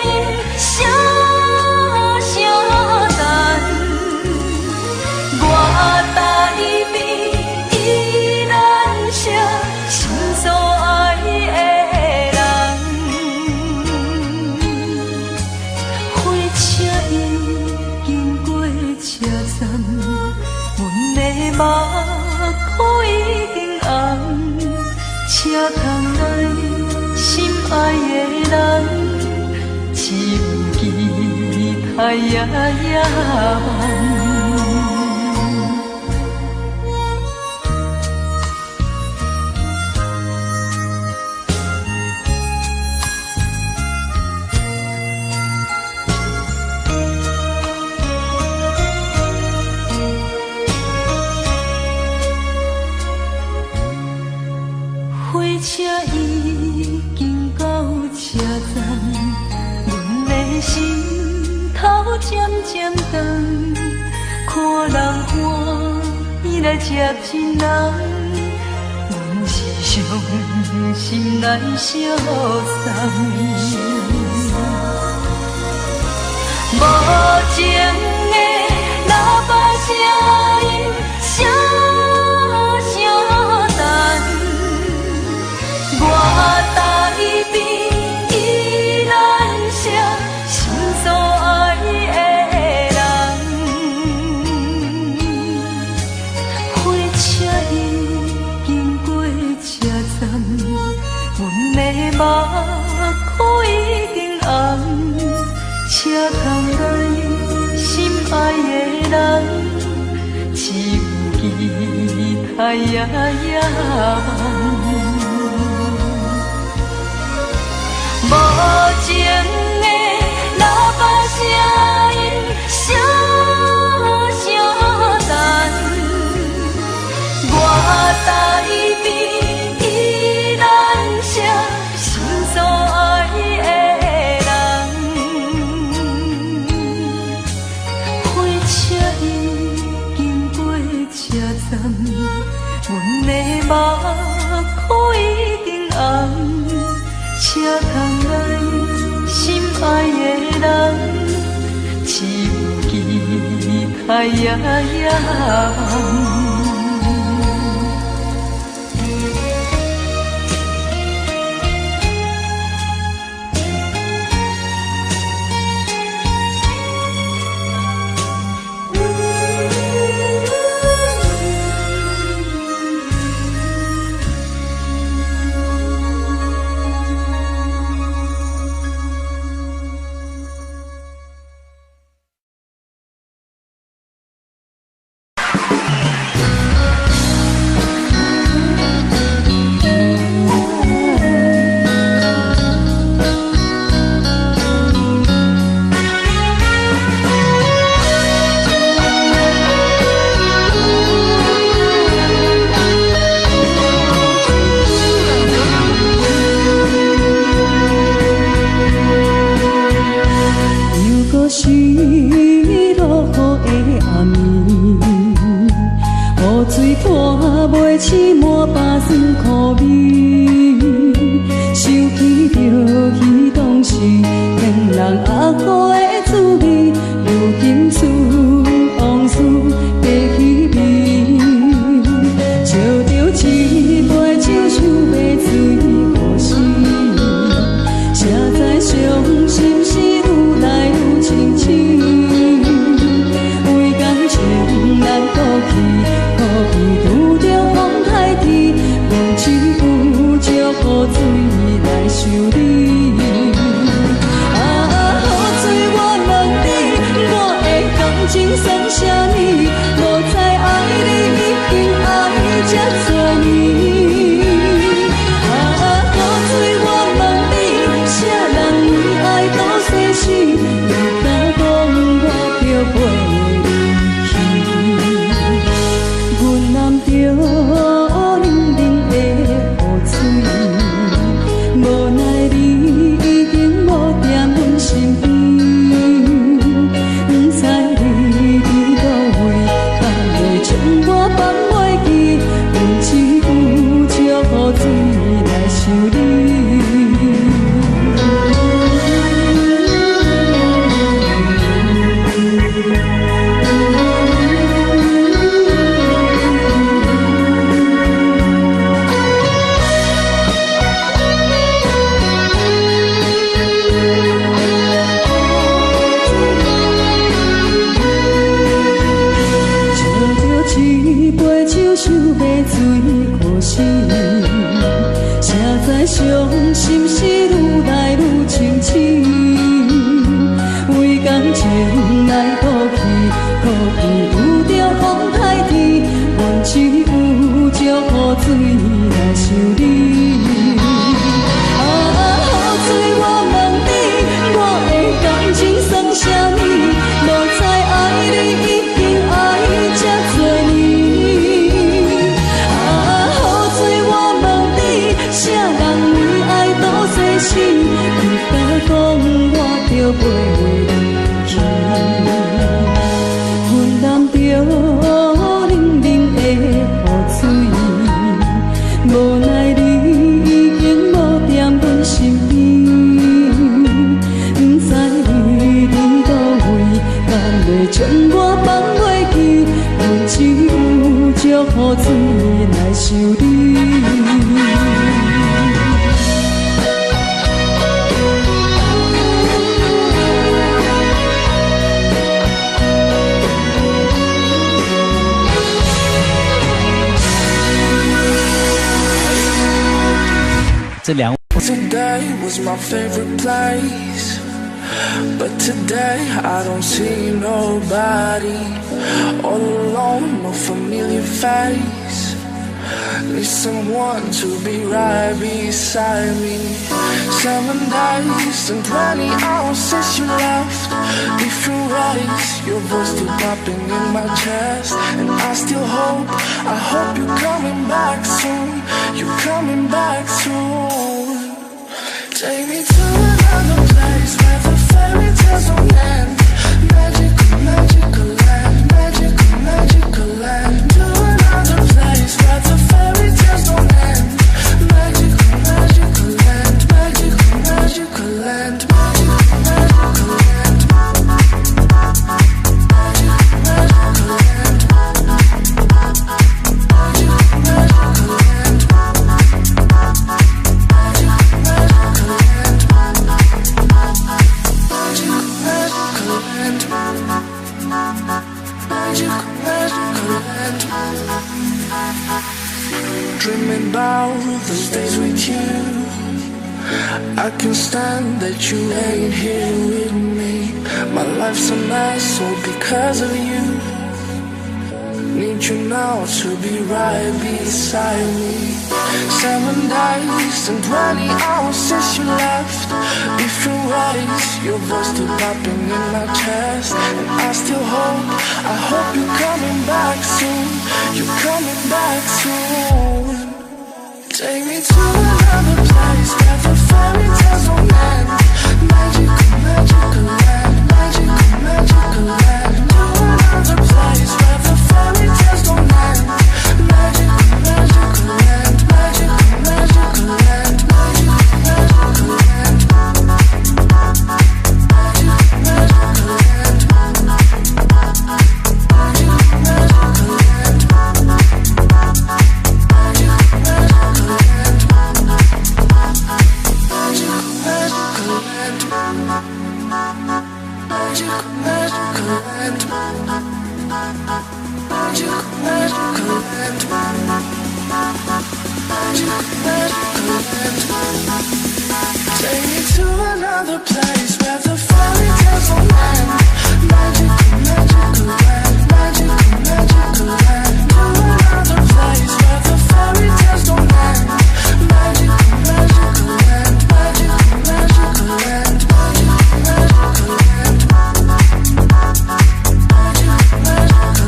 音，声声淡。我台边依然写心所爱的人，火车已经过车站，阮的目眶已经红，车窗内心爱的人，只有期待夜梦。火车已经到车站，阮的心头渐渐长，看人欢喜来接亲人，阮是伤心来相送。无情的喇叭声音，声太呀呀，无情的喇叭声音声声淡，我台边依然写心所爱的人，火车已经过车站，阮的目眶已经红，车窗外心爱的人，只有期待呀呀。这两位。 Today was my favorite place, but today I don't see nobody. All alone, no familiar face. Need someone to be right beside me. 7 days and 20 hours since you left. Different ways, your voice still popping in my chest. And I still hope, I hope you're coming back soon. You're coming back soon. Take me to another place where the fairy tales don't end. Magical, magical land, magical, magical land. To another place where the fairy tales don't end. Magical, magical land, magical, magical land, magical, magical land. Magical, magical land. Magical, magical land. Dreaming about those days with you. I can't stand that you ain't here with me. My life's a mess all because of you. Need you now to be right beside me. 7 days and 20 hours since you left. Different ways, your voice still popping in my chest. And I still hope, I hope you're coming back soon. You're coming back soon. Take me to another place where the fairy tales don't end. Magical, magical land, magical, magical land. To another place where the fairy tales don't end. Magical, magical land, magical, magical land, magical, magical land. Magical, magical land. Magical, magical land. Take me to another place where the fairy tales don't end. Magical, magical land, magical, magical land. To another place where the fairy tales don't end. Magical, magical land, magical, magical land, magical, magical land. Magical, magical land. Magical, magical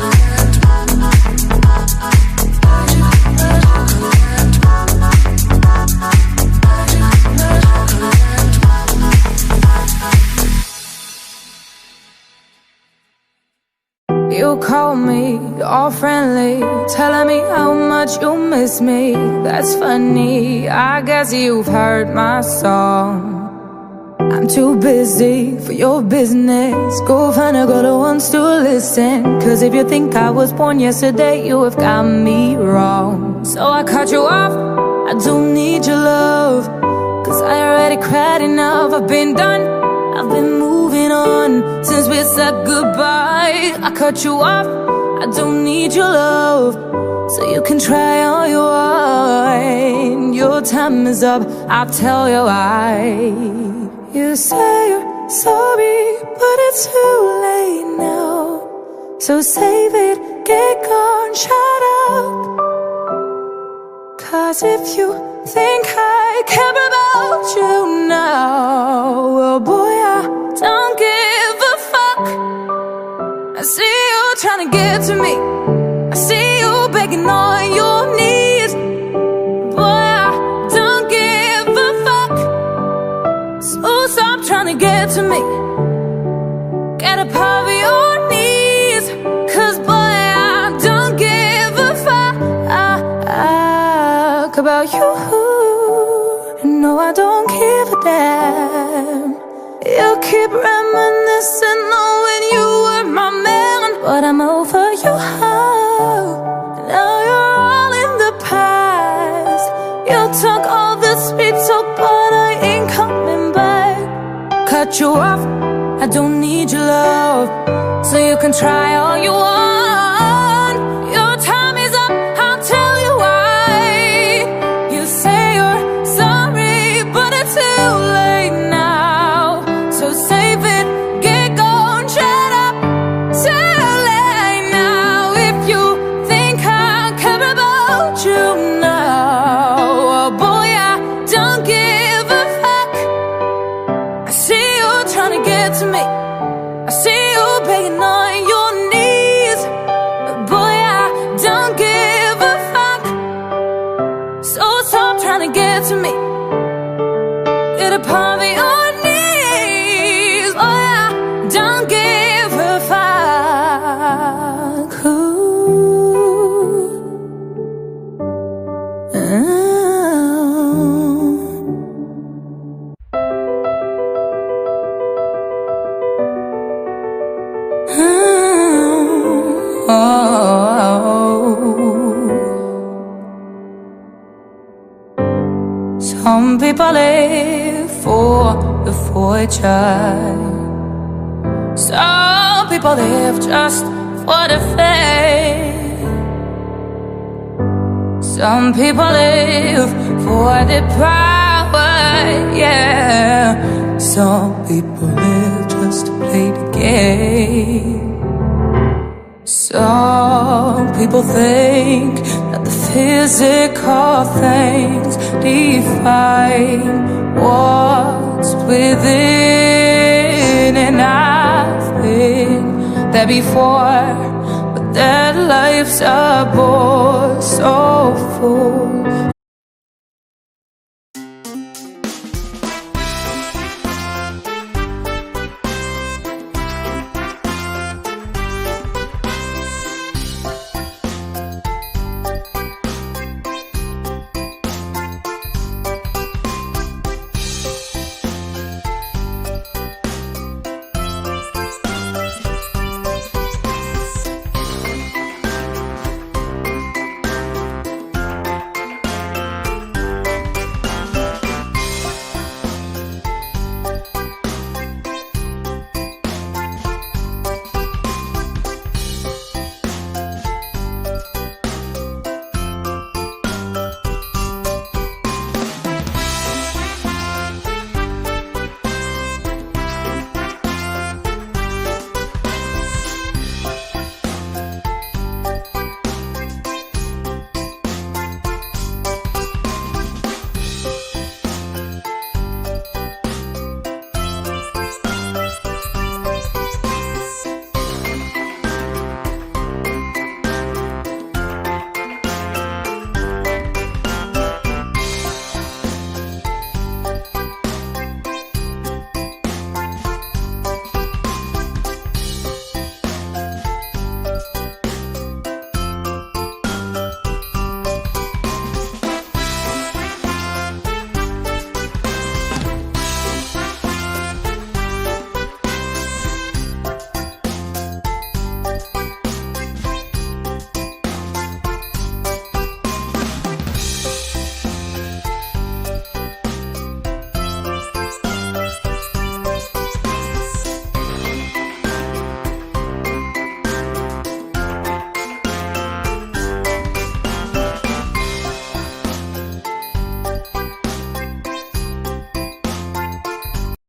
land. You call me all friendly, telling me how much you miss me. That's funny, I guess you've heard my song. I'm too busy for your business. Go find a girl who wants to listen. Cause if you think I was born yesterday, you have got me wrong. So I cut you off, I don't need your love. Cause I already cried enough, I've been done, I've been moving on since we said goodbye. I cut you off, I don't need your love. So you can try all you want. Your time is up, I'll tell you why. You say you're sorry, but it's too late now. So save it, get gone, shut up. Cause if you think I care about you now, well boy, I don't give a fuck. I see you trying to get to me, I see you begging on your knees. Boy, I don't give a fuck. So stop trying to get to me, get up off your knees. Cause boy, I don't give a fuck about you. No, I don't give a damn. You keep reminiscing on when you were my man, but I'm over you. Now you're all in the past. You took all the sweet talk, but I ain't coming back. Cut you off, I don't need your love. So you can try all you want. Your time is up, I'll tell you why. You say you're sorry, but it's too late now. So save it, get gone, shut up. Too late now. If you think I Some people live for the fortune. Some people live just for the fame. Some people live for the power, yeah. Some people live just to play the game. Some people think that the physical things define what's within. And I've been there before, but that life's a bore so full.